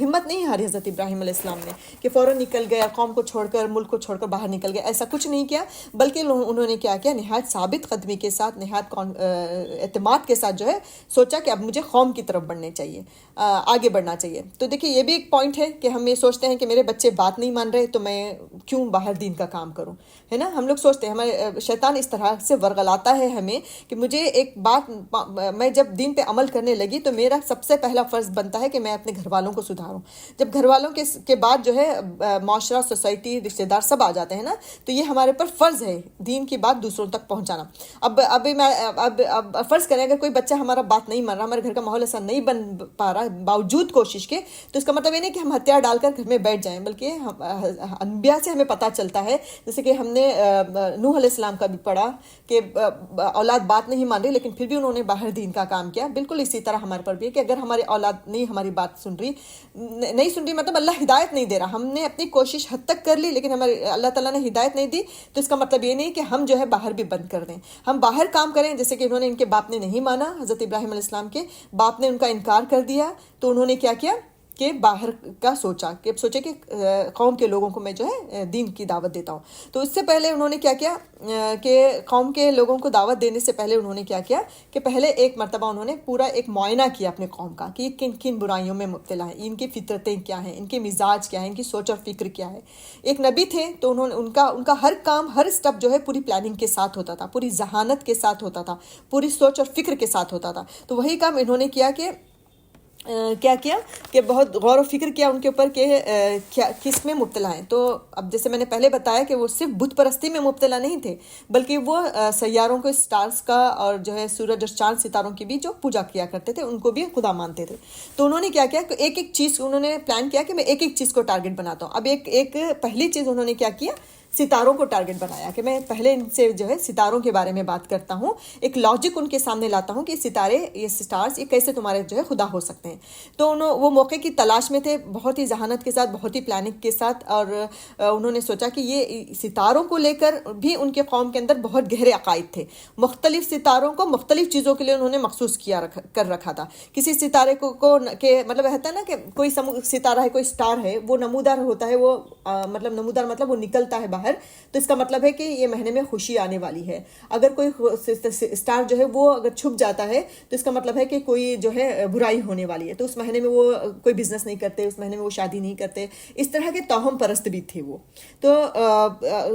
ہمت نہیں ہاری حضرت ابراہیم علیہ السلام نے کہ فوراً نکل گیا، قوم کو چھوڑ کر، ملک کو چھوڑ کر باہر نکل گیا. ایسا کچھ نہیں کیا، بلکہ انہوں نے کیا کیا، نہایت ثابت قدمی کے ساتھ، نہایت اعتماد کے ساتھ جو ہے سوچا کہ اب مجھے قوم کی طرف بڑھنے چاہیے، آگے بڑھنا چاہیے۔ تو دیکھیے یہ بھی ایک پوائنٹ ہے کہ ہم یہ سوچتے ہیں کہ میرے بچے بات نہیں مان رہے تو میں کیوں باہر دین کا کام کروں، ہے نا۔ ہم لوگ سوچتے ہیں، ہمارے شیطان اس طرح سے ورغلاتا ہے ہمیں کہ مجھے ایک بات، میں جب دین پہ عمل کرنے لگی تو میرا سب سے پہلا فرض بنتا ہے کہ میں اپنے گھر والوں کو سدھاروں۔ جب گھر والوں کے بعد جو ہے معاشرہ، سوسائٹی، رشتہ دار سب آ جاتے ہیں نا، تو یہ ہمارے پر فرض ہے دین کی بات دوسروں تک پہنچانا۔ اب فرض کریں اگر کوئی بچہ ہمارا بات نہیں مان رہا، ہمارے گھر کا ماحول ایسا نہیں بن پا رہا باوجود کوشش کے، تو اس کا مطلب یہ نہیں کہ ہم ہتھیار ڈال کر گھر میں بیٹھ جائیں، بلکہ انبیاء سے ہمیں پتہ چلتا ہے، جیسے کہ ہم نے نوح علیہ السلام کا بھی پڑھا کہ اولاد بات نہیں مان رہی لیکن پھر بھی انہوں نے باہر دین کا کام کیا۔ بالکل اسی طرح ہمارے پر بھی ہے کہ اگر ہماری اولاد نہیں ہماری بات سن رہی مطلب اللہ ہدایت نہیں دے رہا، ہم نے اپنی کوشش حد تک کر لی لیکن ہمارے اللہ تعالیٰ نے ہدایت نہیں دی، تو اس کا مطلب یہ نہیں کہ ہم جو ہے باہر بھی بند کر دیں، ہم باہر کام کریں۔ جیسے کہ انہوں نے، ان کے باپ نے نہیں مانا، حضرت ابراہیم علیہ السلام کے باپ نے ان کا انکار کر دیا، تو انہوں نے کیا کیا کہ باہر کا سوچے کہ قوم کے لوگوں کو میں جو ہے دین کی دعوت دیتا ہوں۔ تو اس سے پہلے انہوں نے کیا کیا کہ قوم کے لوگوں کو دعوت دینے سے پہلے انہوں نے کیا کیا کہ پہلے ایک مرتبہ انہوں نے پورا ایک معائنہ کیا اپنے قوم کا کہ کن کن برائیوں میں مبتلا ہے، ان کی فطرتیں کیا ہیں، ان کے مزاج کیا ہیں، ان کی سوچ اور فکر کیا ہے۔ ایک نبی تھے تو انہوں نے ان کا ہر کام، ہر اسٹیپ جو ہے پوری پلاننگ کے ساتھ ہوتا تھا، پوری ذہانت کے ساتھ ہوتا تھا، پوری سوچ اور فکر کے ساتھ ہوتا تھا۔ تو وہی کام انہوں نے کیا کہ بہت غور و فکر کیا ان کے اوپر کہ کس میں مبتلا ہیں۔ تو اب جیسے میں نے پہلے بتایا کہ وہ صرف بت پرستی میں مبتلا نہیں تھے، بلکہ وہ سیاروں کو، اسٹارز کا، اور جو ہے سورج اور چاند ستاروں کی بھی جو پوجا کیا کرتے تھے، ان کو بھی خدا مانتے تھے۔ تو انہوں نے کیا کیا کہ ایک ایک چیز انہوں نے پلان کیا کہ میں ایک ایک چیز کو ٹارگٹ بناتا ہوں۔ اب ایک پہلی چیز انہوں نے کیا کیا، ستاروں کو ٹارگٹ بنایا کہ میں پہلے ان سے جو ہے ستاروں کے بارے میں بات کرتا ہوں، ایک لاجک ان کے سامنے لاتا ہوں کہ ستارے، یہ سٹارز، یہ کیسے تمہارے جو ہے خدا ہو سکتے ہیں۔ تو وہ موقع کی تلاش میں تھے، بہت ہی ذہانت کے ساتھ، بہت ہی پلاننگ کے ساتھ، اور انہوں نے سوچا کہ یہ ستاروں کو لے کر بھی ان کے قوم کے اندر بہت گہرے عقائد تھے۔ مختلف ستاروں کو مختلف چیزوں کے لیے انہوں نے مخصوص کر رکھا تھا۔ کسی ستارے کو کہ مطلب رہتا ہے نا کہ کوئی ستارہ ہے، کوئی سٹار ہے، وہ نمودار ہوتا ہے، وہ مطلب وہ نکلتا ہے باہر، تو اس کا مطلب ہے کہ یہ مہینے میں خوشی آنے والی ہے۔ اگر کوئی سٹار جو ہے وہ اگر چھپ جاتا ہے تو اس کا مطلب ہے کہ کوئی جو ہے برائی ہونے والی ہے، تو اس مہینے میں وہ کوئی بزنس نہیں کرتے، اس مہینے میں وہ شادی نہیں کرتے۔ اس طرح کے توہم پرست بھی تھے وہ۔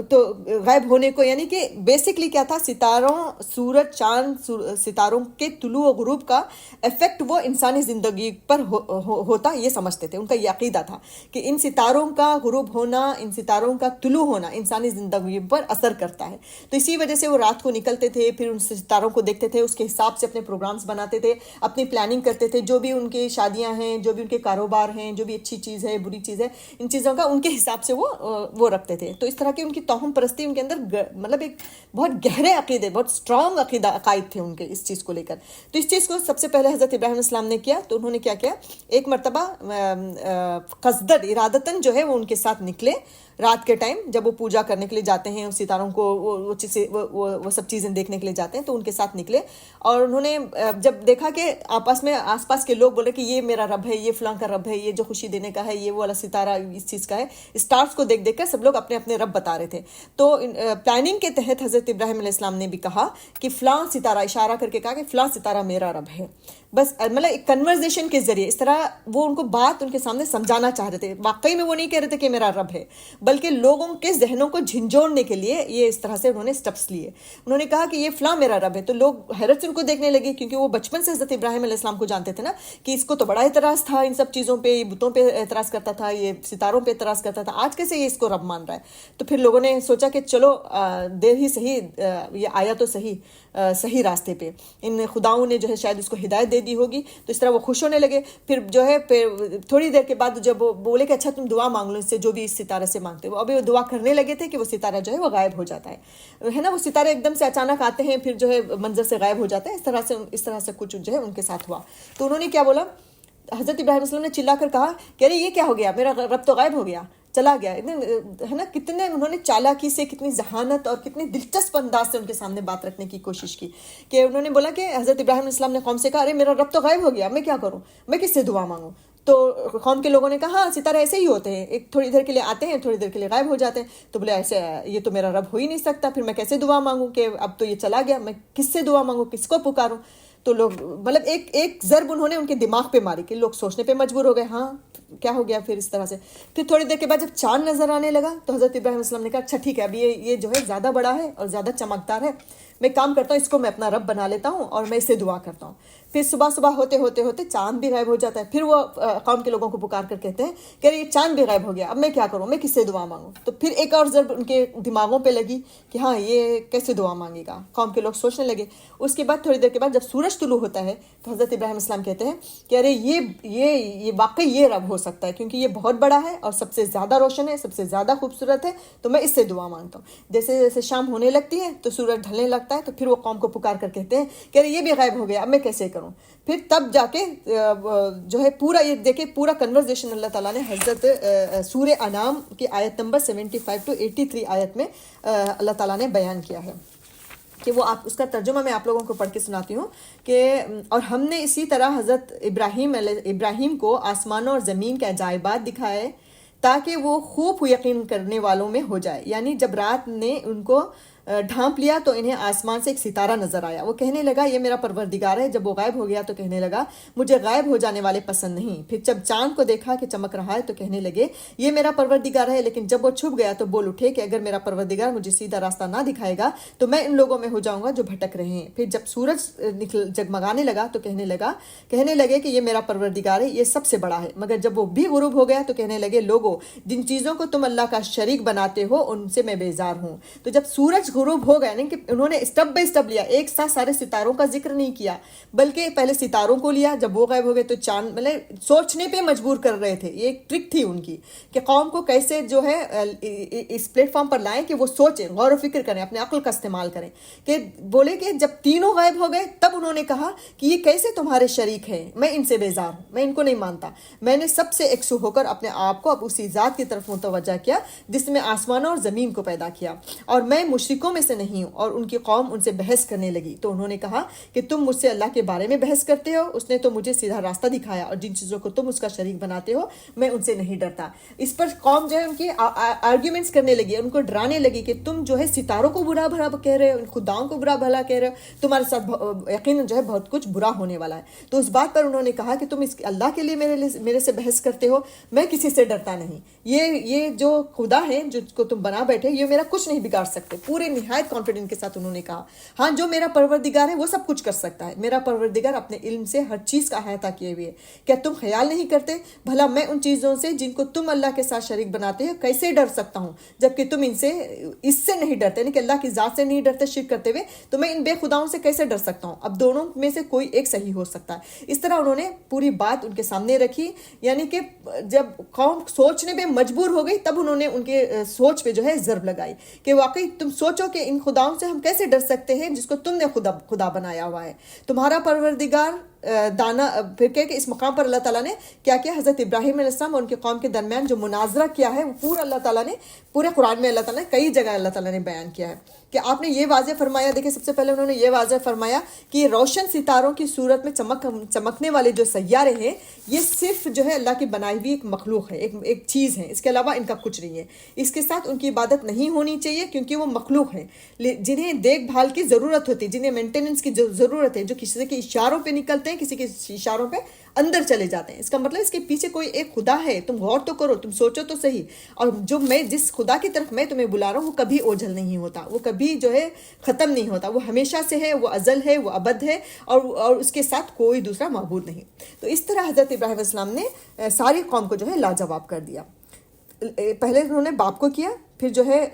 تو غائب ہونے کو، یعنی کہ بیسکلی کیا تھا، ستاروں، سورج، چاند، ستاروں کے طلوع و غروب کا ایفیکٹ وہ انسانی زندگی پر ہوتا، یہ سمجھتے تھے۔ ان کا یہ عقیدہ تھا کہ ان ستاروں کا غروب ہونا، ان ستاروں کا طلوع ہونا انسانی زندگی پر اثر کرتا ہے۔ تو اسی وجہ سے وہ رات کو نکلتے تھے، پھر ان ستاروں کو دیکھتے تھے، اس کے حساب سے اپنے پروگرامز بناتے تھے، اپنی پلاننگ کرتے تھے، جو بھی ان کی شادیاں ہیں، جو بھی ان کے کاروبار ہیں، جو بھی اچھی چیز ہے، بری چیز ہے، ان چیزوں کا ان کے حساب سے وہ رکھتے تھے۔ تو اس طرح کی ان کی توہم پرستی ان کے اندر مطلب ایک بہت گہرے عقیدے، بہت اسٹرانگ عقائد تھے ان کے اس چیز کو لے کر۔ تو اس چیز کو سب سے پہلے حضرت ابراہیم علیہ السلام نے کیا، تو انہوں نے کیا کیا، ایک مرتبہ قصدن، ارادتاً جو ہے وہ ان کے ساتھ نکلے رات کے ٹائم، جب وہ پوجا کرنے کے لیے جاتے ہیں، ستاروں کو وہ سب چیزیں دیکھنے کے لیے جاتے ہیں، تو ان کے ساتھ نکلے، اور انہوں نے جب دیکھا کہ آپس میں آس پاس کے لوگ بولے کہ یہ میرا رب ہے، یہ فلاں کا رب ہے، یہ جو خوشی دینے کا ہے، یہ وہ والا ستارہ اس چیز کا ہے، اسٹارز کو دیکھ کر سب لوگ اپنے اپنے رب بتا رہے تھے۔ تو پلاننگ کے تحت حضرت ابراہیم علیہ السلام نے بھی کہا کہ فلاں ستارہ، اشارہ کر کے کہا کہ فلاں ستارہ میرا رب ہے۔ بس مطلب ایک کنورزیشن کے ذریعے اس طرح وہ ان کو بات ان کے سامنے سمجھانا چاہ رہے تھے۔ واقعی میں وہ نہیں کہہ رہے تھے کہ میرا رب ہے، بلکہ لوگوں کے ذہنوں کو جھنجھوڑنے کے لیے یہ اس طرح سے انہوں نے سٹیپس لیے۔ انہوں نے کہا کہ یہ فلاں میرا رب ہے، تو لوگ حیرت سے ان کو دیکھنے لگے، کیونکہ وہ بچپن سے حضرت ابراہیم علیہ السلام کو جانتے تھے نا، کہ اس کو تو بڑا اعتراض تھا ان سب چیزوں پہ، یہ بتوں پہ اعتراض کرتا تھا، یہ ستاروں پہ اعتراض کرتا تھا، آج کیسے یہ اس کو رب مان رہا ہے۔ تو پھر لوگوں نے سوچا کہ چلو دیر ہی صحیح، یہ آیا تو صحیح راستے پہ، ان خداؤں نے جو ہے شاید اس کو ہدایت دے دی ہوگی۔ تو اس طرح وہ خوش ہونے لگے۔ پھر جو ہے تھوڑی دیر کے بعد جب وہ بولے کہ اچھا تم دعا مانگ لو اس سے، جو بھی اس ستارے سے مانگتے ہو، ابھی وہ دعا کرنے لگے تھے کہ وہ ستارہ جو ہے وہ غائب ہو جاتا ہے نا، وہ ستارے ایک دم سے اچانک آتے ہیں، پھر جو ہے منظر سے غائب ہو جاتا ہے۔ اس طرح سے کچھ جو ہے ان کے ساتھ ہوا۔ تو انہوں نے کیا بولا، حضرت ابراہیم علیہ السلام نے چلا کر کہا کہ ارے یہ کیا ہو گیا، میرا رب تو غائب ہو گیا، چلا گیا ہے نا۔ کتنے انہوں نے چالاکی سے، کتنی ذہانت اور کتنی دلچسپ انداز سے ان کے سامنے بات رکھنے کی کوشش کی، کہ انہوں نے بولا کہ حضرت ابراہیم علیہ السلام نے قوم سے کہا ارے میرا رب تو غائب ہو گیا، میں کیا کروں، میں کس سے دعا مانگوں۔ تو قوم کے لوگوں نے کہا ہاں ستارے ایسے ہی ہوتے ہیں، ایک تھوڑی دیر کے لیے آتے ہیں، تھوڑی دیر کے لیے غائب ہو جاتے ہیں. تو بولے ایسے یہ تو میرا رب ہو ہی نہیں سکتا، پھر میں کیسے دعا مانگوں کہ اب تو یہ چلا گیا، میں کس سے دعا مانگوں، کس کو پکاروں. تو لوگ مطلب ایک ضرب انہوں نے ان کے دماغ پہ ماری کہ لوگ سوچنے پہ مجبور ہو گئے ہاں کیا ہو گیا پھر اس طرح سے. پھر تھوڑی دیر کے بعد جب چاند نظر آنے لگا تو حضرت ابراہیم علیہ السلام نے کہا اچھا ٹھیک ہے اب یہ جو ہے زیادہ بڑا ہے اور زیادہ چمکدار ہے، میں کام کرتا ہوں اس کو میں اپنا رب بنا لیتا ہوں اور میں اس سے دعا کرتا ہوں. پھر صبح ہوتے ہوتے چاند بھی غائب ہو جاتا ہے. پھر وہ قوم کے لوگوں کو پکار کر کہتے ہیں کہ یہ چاند بھی غائب ہو گیا، اب میں کیا کروں، میں کس سے دعا مانگوں. تو پھر ایک اور ضرب ان کے دماغوں پہ لگی کہ ہاں یہ کیسے دعا مانگے گا. قوم کے لوگ سوچنے لگے. اس کے بعد تھوڑی دیر کے بعد جب سورج طلوع ہوتا ہے تو حضرت ابراہیم السلام کہتے ہیں کہ ارے یہ واقعی یہ رب ہو سکتا ہے کیونکہ یہ بہت بڑا ہے اور سب سے زیادہ روشن ہے، سب سے زیادہ خوبصورت ہے، تو میں اس سے دعا مانگتا ہوں. جیسے جیسے شام ہونے لگتی ہے تو سورج ڈھلنے لگتا ہے تو پھر وہ قوم کو پکار کر کہتے ہیں کہ ارے یہ بھی غائب ہو گیا، اب میں کیسے کروں. پھر تب جا کے جو ہے پورا یہ دیکھیں پورا کنورزیشن اللہ تعالیٰ نے حضرت سورہ انعام کی آیت نمبر 75 to 83 آیت میں اللہ تعالیٰ نے بیان کیا ہے کہ وہ آپ اس کا ترجمہ میں آپ لوگوں کو پڑھ کے سناتی ہوں کہ اور ہم نے اسی طرح حضرت ابراہیم کو آسمانوں اور زمین کے عجائبات دکھائے تاکہ وہ خوب یقین کرنے والوں میں ہو جائے. یعنی جب رات نے ان کو ڈھانپ لیا تو انہیں آسمان سے ایک ستارہ نظر آیا. وہ کہنے لگا یہ میرا پروردگار ہے. جب وہ غائب ہو گیا تو کہنے لگا مجھے غائب ہو جانے والے پسند نہیں. پھر جب چاند کو دیکھا کہ چمک رہا ہے تو کہنے لگے یہ میرا پروردگار ہے. لیکن جب وہ چھپ گیا تو بول اٹھے کہ اگر میرا پروردگار مجھے سیدھا راستہ نہ دکھائے گا تو میں ان لوگوں میں ہو جاؤں گا جو بھٹک رہے ہیں. پھر جب سورج جگمگانے لگا تو کہنے لگے کہ یہ میرا پروردگار ہے، یہ سب سے بڑا ہے. مگر جب وہ بھی غروب ہو گیا تو کہنے لگے لوگوں جن چیزوں کو تم اللہ کا شریک بناتے ہو ان سے میں بیزار ہوں. تو جب سورج غروب ہو گیا، نہیں کہ انہوں نے اسٹیپ بائی اسٹیپ لیا، ایک ساتھ سارے ستاروں کا ذکر نہیں کیا بلکہ پہلے ستاروں کو لیا، جب وہ غائب ہو گئے تو چاند، مطلب سوچنے پہ مجبور کر رہے تھے. یہ ایک ٹرک تھی ان کی کہ قوم کو کیسے جو ہے اس پلیٹ فارم پر لائیں کہ وہ سوچیں، غور و فکر کریں، اپنے عقل کا استعمال کریں. کہ بولے کہ جب تینوں غائب ہو گئے تب انہوں نے کہا کہ یہ کیسے تمہارے شریک ہیں، میں ان سے بیزار ہوں، میں ان کو نہیں مانتا. میں نے سب سے یکسو ہو کر اپنے آپ کو اب اسی ذات کی طرف متوجہ کیا جس نے آسمانوں اور زمین کو پیدا کیا، اور میں مشرکوں میں سے نہیں ہوں. اور ان کی قوم ان سے بحث کرنے لگی تو انہوں نے کہا کہ تم مجھ سے اللہ کے بارے میں بحث کرتے ہو، اس نے تو مجھے سیدھا راستہ دکھایا، اور جن چیزوں کو تم اس کا شریک بناتے ہو میں ان سے نہیں ڈرتا. اس پر قوم جو ہے ان کی آرگیومنٹس کرنے لگی، ان کو ڈرانے لگی کہ تم جو ہے ستاروں کو برا بھلا کہہ رہے ہو، ان خداؤں کو برا بھلا کہہ رہے ہو، تمہارے ساتھ یقیناً جو ہے بہت کچھ برا ہونے والا ہے. تو اس بات پر انہوں نے کہا کہ تم اس اللہ کے لیے میرے سے بحث کرتے ہو، میں کسی سے ڈرتا نہیں. یہ جو خدا ہے جس کو تم بنا بیٹھے یہ میرا کچھ نہیں بگاڑ سکتے. پورے نہایت کانفیڈنٹ کے ساتھ انہوں نے کہا ہاں جو میرا پروردگار ہے وہ سب کچھ کر سکتا ہے. میرا پروردگار اپنے علم سے ہر چیز کا احاطہ کیے ہوئے ہے. کیا تم خیال نہیں کرتے بھلا میں ان چیزوں سے جن کو تم اللہ کے ساتھ شریک بناتے ہو کیسے ڈر سکتا ہوں جبکہ تم اس سے نہیں ڈرتے، یعنی کہ اللہ کی ذات سے نہیں ڈرتے شرک کرتے ہوئے، تو میں ان بے خداؤں سے کیسے ڈر سکتا ہوں. اب دونوں میں سے کوئی ایک صحیح ہو سکتا ہے. اس طرح انہوں نے پوری بات ان کے سامنے رکھی. یعنی کہ جب قوم سوچنے پہ مجبور ہو گئی تب انہوں نے ان کے سوچ پہ جو ہے ضرب لگائی کہ واقعی تم سوچو کہ ان خداؤں سے ہم کیسے ڈر سکتے ہیں جس کو تم نے خدا بنایا ہوا ہے. تمہارا پروردگار دانا. پھر کہ اس مقام پر اللہ تعالیٰ نے کیا کیا، حضرت ابراہیم علیہ السلام اور ان کے قوم کے درمیان جو مناظرہ کیا ہے وہ پورا اللہ تعالیٰ نے پورے قرآن میں اللہ تعالیٰ نے کئی جگہ اللہ تعالیٰ نے بیان کیا ہے کہ آپ نے یہ واضح فرمایا. دیکھیں سب سے پہلے انہوں نے یہ واضح فرمایا کہ روشن ستاروں کی صورت میں چمکنے والے جو سیارے ہیں یہ صرف جو ہے اللہ کی بنائی ہوئی ایک مخلوق ہے، ایک چیز ہے، اس کے علاوہ ان کا کچھ نہیں ہے. اس کے ساتھ ان کی عبادت نہیں ہونی چاہیے کیونکہ وہ مخلوق ہیں جنہیں دیکھ بھال کی ضرورت ہوتی ہے، جنہیں مینٹیننس کی ضرورت ہے، جو کسی کے اشاروں پہ نکلتے ہیں، کسی کے اشاروں پہ اندر چلے جاتے ہیں. اس کا مطلب اس کے پیچھے کوئی ایک خدا ہے. تم غور تو کرو، تم سوچو تو صحیح. اور جو میں جس خدا کی طرف میں تمہیں بلا رہا ہوں وہ کبھی اوجھل نہیں ہوتا، وہ کبھی جو ہے ختم نہیں ہوتا، وہ ہمیشہ سے ہے، وہ ازل ہے، وہ ابد ہے، اور اس کے ساتھ کوئی دوسرا معبود نہیں. تو اس طرح حضرت ابراہیم علیہ السلام نے ساری قوم کو جو ہے لاجواب کر دیا. پہلے انہوں نے باپ کو کیا، پھر جو ہے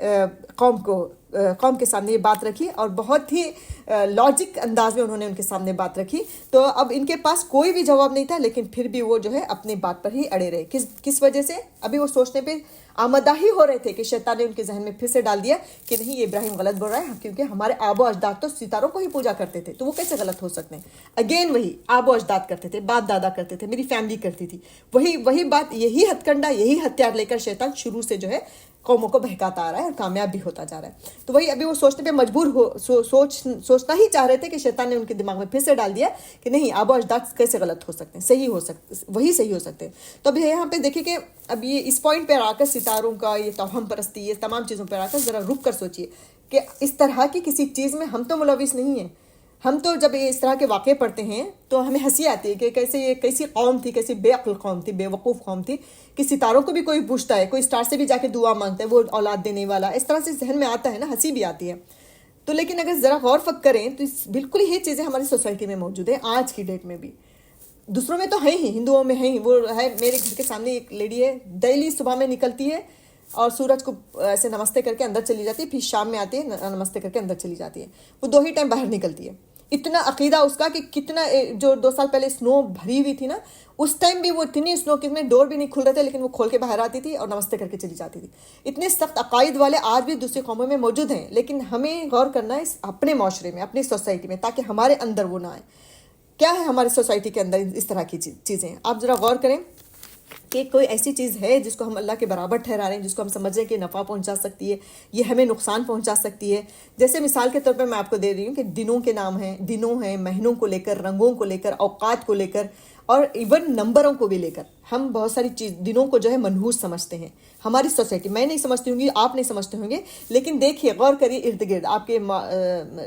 قوم کے سامنے یہ بات رکھی اور بہت ہی لاجک انداز میں انہوں نے ان کے سامنے بات رکھی. تو اب ان کے پاس کوئی بھی جواب نہیں تھا لیکن پھر بھی وہ جو ہے اپنی بات پر ہی اڑے رہے. کس وجہ سے؟ ابھی وہ سوچنے پہ آمدہ ہی ہو رہے تھے کہ شیطان نے ان کے ذہن میں پھر سے ڈال دیا کہ نہیں یہ ابراہیم غلط بول رہا ہے کیونکہ ہمارے آب و اجداد تو ستاروں کو ہی پوجا کرتے تھے تو وہ کیسے غلط ہو سکتے ہیں. اگین وہی آب و اجداد کرتے تھے، باپ دادا کرتے تھے، میری فیملی کرتی تھی، وہی بات، یہی ہتھ کنڈا، یہی ہتھیار لے کر شیطان شروع سے جو ہے قوموں کو بہکاتا آ رہا ہے اور کامیاب بھی ہوتا جا رہا ہے. تو وہی ابھی وہ سوچنے پہ مجبور سوچنا ہی چاہ رہے تھے کہ شیطان نے ان کے دماغ میں پھر سے ڈال دیا کہ نہیں آبا و اجداد کیسے غلط ہو سکتے ہیں، صحیح ہو سکتے، وہی صحیح ہو سکتے ہیں. تو اب یہاں پہ دیکھیں کہ اب یہ اس پوائنٹ پہ آ کر ستاروں کا یہ توہم پرستی یہ تمام چیزوں پہ آ کر ذرا رک کر سوچیے کہ اس طرح کی کسی چیز میں ہم تو ملوث نہیں ہیں. ہم تو جب اس طرح کے واقعے پڑھتے ہیں تو ہمیں ہنسی آتی ہے کہ کیسے یہ کیسی قوم تھی، کیسی بے عقل قوم تھی، بے وقوف قوم تھی کہ ستاروں کو بھی کوئی پوچھتا ہے، کوئی اسٹار سے بھی جا کے دعا مانگتا ہے، وہ اولاد دینے والا، اس طرح سے ذہن میں آتا ہے نا، ہنسی بھی آتی ہے. تو لیکن اگر ذرا غور فکر کریں تو بالکل یہ چیزیں ہماری سوسائٹی میں موجود ہیں آج کی ڈیٹ میں بھی. دوسروں میں تو ہیں ہی، ہندوؤں میں ہیں ہی. وہ ہے میرے گھر کے سامنے ایک لیڈی ہے، ڈیلی صبح میں نکلتی ہے اور سورج کو ایسے نمستے کر کے اندر چلی جاتی ہے، پھر شام میں آتی ہے نمستے کر کے اندر چلی جاتی ہے. وہ 2 ہی ٹائم باہر نکلتی ہے. اتنا عقیدہ اس کا کہ کتنا جو 2 سال پہلے سنو بھری ہوئی تھی نا، اس ٹائم بھی وہ اتنی سنو کے میں ڈور بھی نہیں کھل رہے تھے لیکن وہ کھول کے باہر آتی تھی اور نمستے کر کے چلی جاتی تھی. اتنے سخت عقائد والے آج بھی دوسری قوموں میں موجود ہیں، لیکن ہمیں غور کرنا ہے اپنے معاشرے میں، اپنی سوسائٹی میں، تاکہ ہمارے اندر وہ نہ آئے. کیا ہے ہماری سوسائٹی کے اندر اس طرح کی چیزیں؟ آپ ذرا غور کریں کہ کوئی ایسی چیز ہے جس کو ہم اللہ کے برابر ٹھہرا رہے ہیں، جس کو ہم سمجھ رہے ہیں کہ نفع پہنچا سکتی ہے، یہ ہمیں نقصان پہنچا سکتی ہے. جیسے مثال کے طور پر میں آپ کو دے رہی ہوں کہ دنوں کے نام ہیں، دنوں ہیں، مہینوں کو لے کر، رنگوں کو لے کر، اوقات کو لے کر، اور ایون نمبروں کو بھی لے کر ہم بہت ساری دنوں کو جو ہے منحوس سمجھتے ہیں. ہماری سوسائٹی، میں نہیں سمجھتی ہوں گی، آپ نہیں سمجھتے ہوں گے، لیکن دیکھیے غور کریے ارد گرد آپ کے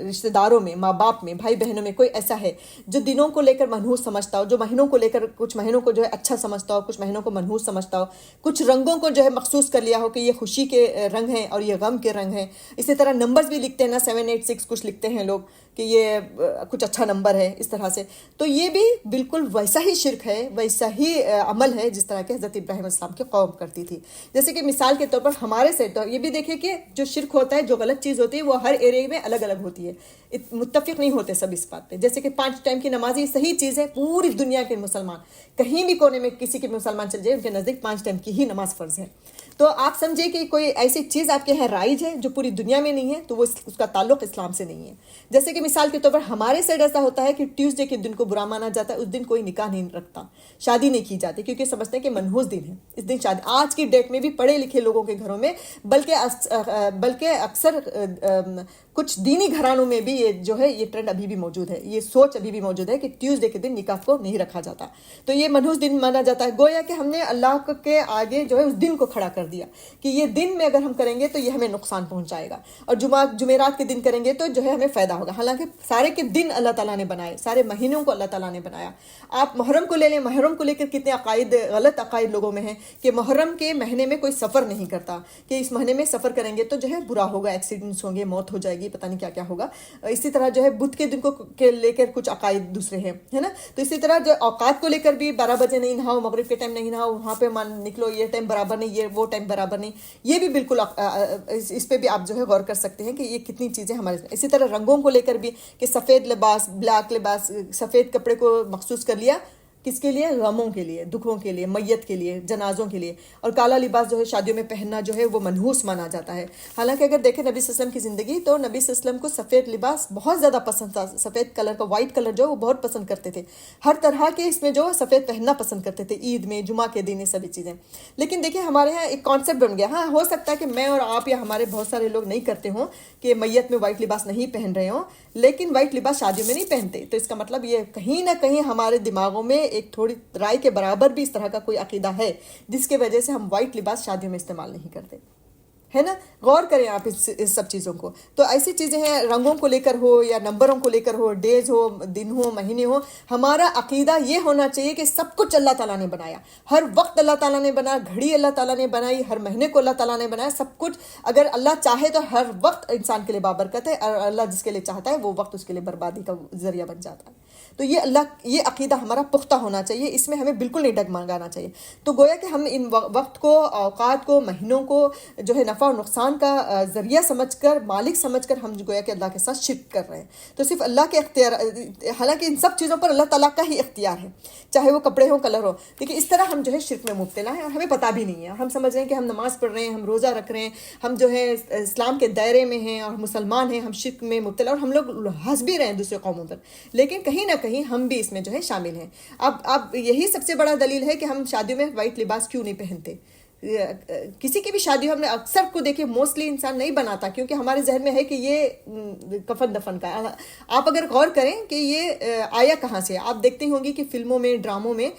رشتہ داروں میں، ماں باپ میں، بھائی بہنوں میں کوئی ایسا ہے جو دنوں کو لے کر منحوس سمجھتا ہو، جو مہینوں کو لے کر کچھ مہینوں کو جو ہے اچھا سمجھتا ہو، کچھ مہینوں کو منحوس سمجھتا ہو، کچھ رنگوں کو جو ہے مخصوص کر لیا ہو کہ یہ خوشی کے رنگ ہیں اور یہ غم کے رنگ ہیں. اسی طرح نمبرز بھی لکھتے ہیں نا، 786 کچھ لکھتے ہیں لوگ کہ یہ کچھ اچھا نمبر ہے اس طرح سے. تو یہ بھی بالکل ویسا ہی شرک ہے، ویسا ہی عمل ہے جس طرح کہ حضرت ابراہیم علیہ السلام کی قوم کرتی تھی. جیسے کہ مثال کے طور پر ہمارے سے تو یہ بھی دیکھیں کہ جو شرک ہوتا ہے، جو غلط چیز ہوتی ہے، وہ ہر ایریا میں الگ الگ ہوتی ہے، متفق نہیں ہوتے سب اس بات پہ. جیسے کہ 5 ٹائم کی نماز یہ صحیح چیز ہے، پوری دنیا کے مسلمان کہیں بھی کونے میں کسی کے مسلمان چل جائے ان کے نزدیک 5 ٹائم کی ہی نماز فرض ہے. تو آپ سمجھے کہ کوئی ایسی چیز آپ کے یہاں رائج ہے جو پوری دنیا میں نہیں ہے، تو وہ اس کا تعلق اسلام سے نہیں ہے. جیسے کہ مثال کے طور پر ہمارے سائڈ ایسا ہوتا ہے کہ ٹیوزڈے کے دن کو برا مانا جاتا ہے، اس دن کوئی نکاح نہیں رکھتا، شادی نہیں کی جاتی، کیونکہ سمجھتے ہیں کہ منحوس دن ہے، اس دن شادی. آج کی ڈیٹ میں بھی پڑھے لکھے لوگوں کے گھروں میں، بلکہ اکثر کچھ دینی گھرانوں میں بھی یہ جو ہے یہ ٹرینڈ ابھی بھی موجود ہے، یہ سوچ ابھی بھی موجود ہے کہ ٹیوزڈے کے دن نکاح کو نہیں رکھا جاتا، تو یہ منحوس دن مانا جاتا ہے. گویا کہ ہم نے اللہ کے آگے جو ہے اس دن کو کھڑا کر دیا کہ یہ دن میں اگر ہم کریں گے تو یہ ہمیں نقصان پہنچائے گا، اور جمعرات کے دن کریں گے تو جو ہے ہمیں فائدہ ہوگا. حالانکہ سارے کے دن اللہ تعالیٰ نے بنائے، سارے مہینوں کو اللہ تعالیٰ نے بنایا. آپ محرم کو لے لیں، محرم کو لے کر کتنے عقائد، غلط عقائد لوگوں میں ہیں کہ محرم کے مہینے میں کوئی سفر نہیں کرتا، کہ اس مہینے میں سفر کریں گے تو جو ہے برا ہوگا، ایکسیڈنٹس ہوں گے، موت ہو جائے گی، پتہ نہیں کیا کیا ہوگا. اسی طرح جو ہے بدھ کے دن کو لے کر کچھ عقائد دوسرے ہیں، ہے نا. تو اسی طرح جو اوقات کو لے کر بھی 12 بجے نہیں نہاؤ، مغرب کے ٹائم نہیں نہاؤ، وہاں پہ نکلو، یہ ٹائم برابر نہیں، یہ وہ ٹائم برابر نہیں. یہ بھی بالکل اس پہ بھی آپ جو ہے غور کر سکتے ہیں کہ یہ کتنی چیزیں ہمارے. اسی طرح رنگوں کو لے کر بھی کہ سفید لباس، بلیک لباس، سفید کپڑے کو مخصوص کر لیا کس کے لیے؟ غموں کے لیے، دکھوں کے لیے، میت کے لیے، جنازوں کے لیے. اور کالا لباس جو ہے شادیوں میں پہننا جو ہے وہ منحوس مانا جاتا ہے. حالانکہ اگر دیکھیں نبی صلی اللہ علیہ وسلم کی زندگی تو نبی صلی اللہ علیہ وسلم کو سفید لباس بہت زیادہ پسند تھا، سفید کلر کا، وائٹ کلر جو وہ بہت پسند کرتے تھے، ہر طرح کے اس میں جو سفید پہننا پسند کرتے تھے، عید میں، جمعہ کے دن، یہ سبھی چیزیں. لیکن دیکھیں ہمارے یہاں ایک کانسیپٹ بن گیا. ہاں ہو سکتا ہے کہ میں اور آپ یا ہمارے بہت سارے لوگ نہیں کرتے ہوں کہ میت میں وائٹ لباس نہیں پہن رہے ہوں، لیکن وائٹ لباس شادیوں میں نہیں پہنتے. تو اس کا مطلب یہ کہیں نہ کہیں ہمارے دماغوں میں ایک تھوڑی رائے کے برابر بھی اس طرح کا کوئی عقیدہ ہے جس کی وجہ سے ہم وائٹ لباس شادیوں میں استعمال نہیں کرتے، ہے نا. غور کریں آپ اس سب چیزوں کو. تو ایسی چیزیں ہیں، رنگوں کو لے کر ہو یا نمبروں کو لے کر ہو، ڈیز ہو، دن ہو، مہینے ہو، ہمارا عقیدہ یہ ہونا چاہیے کہ سب کچھ اللہ تعالیٰ نے بنایا، ہر وقت اللہ تعالیٰ نے بنایا، گھڑی اللہ تعالیٰ نے بنائی، ہر مہینے کو اللہ تعالیٰ نے بنایا، سب کچھ. اگر اللہ چاہے تو ہر وقت انسان کے لیے بابرکت ہے، اور اللہ جس کے لیے چاہتا ہے وہ وقت اس کے لیے بربادی کا ذریعہ بن جاتا ہے. تو یہ عقیدہ ہمارا پختہ ہونا چاہیے، اس میں ہمیں بالکل نہیں ڈگمگانا چاہیے. تو گویا کہ ہم ان وقت کو، اوقات کو، مہینوں کو جو ہے نفع و نقصان کا ذریعہ سمجھ کر، مالک سمجھ کر ہم گویا کہ اللہ کے ساتھ شرک کر رہے ہیں. تو صرف اللہ کے اختیار، حالانکہ ان سب چیزوں پر اللہ تعالیٰ کا ہی اختیار ہے، چاہے وہ کپڑے ہوں، کلر ہو، لیکن اس طرح ہم جو ہے شرک میں مبتلا ہیں اور ہمیں پتہ بھی نہیں ہے. ہم سمجھ رہے ہیں کہ ہم نماز پڑھ رہے ہیں، ہم روزہ رکھ رہے ہیں، ہم جو ہے اسلام کے دائرے میں ہیں اور مسلمان ہیں، ہم شرک میں مبتلا، اور ہم لوگ ہنس بھی رہے ہیں دوسرے قوموں پر، لیکن کہیں نہ کہیں ہم بھی اس میں جو ہے شامل ہیں. اب یہی سب سے بڑا دلیل ہے کہ ہم شادیوں میں وائٹ لباس کیوں نہیں پہنتے. کسی کی بھی شادی ہو ہم نے اکثر کو دیکھے موسٹلی انسان نہیں بناتا، کیونکہ ہمارے ذہن میں ہے کہ یہ کفن دفن کا. آپ اگر غور کریں کہ یہ آیا کہاں سے، آپ دیکھتے ہوں گے کہ فلموں میں ڈراموں میں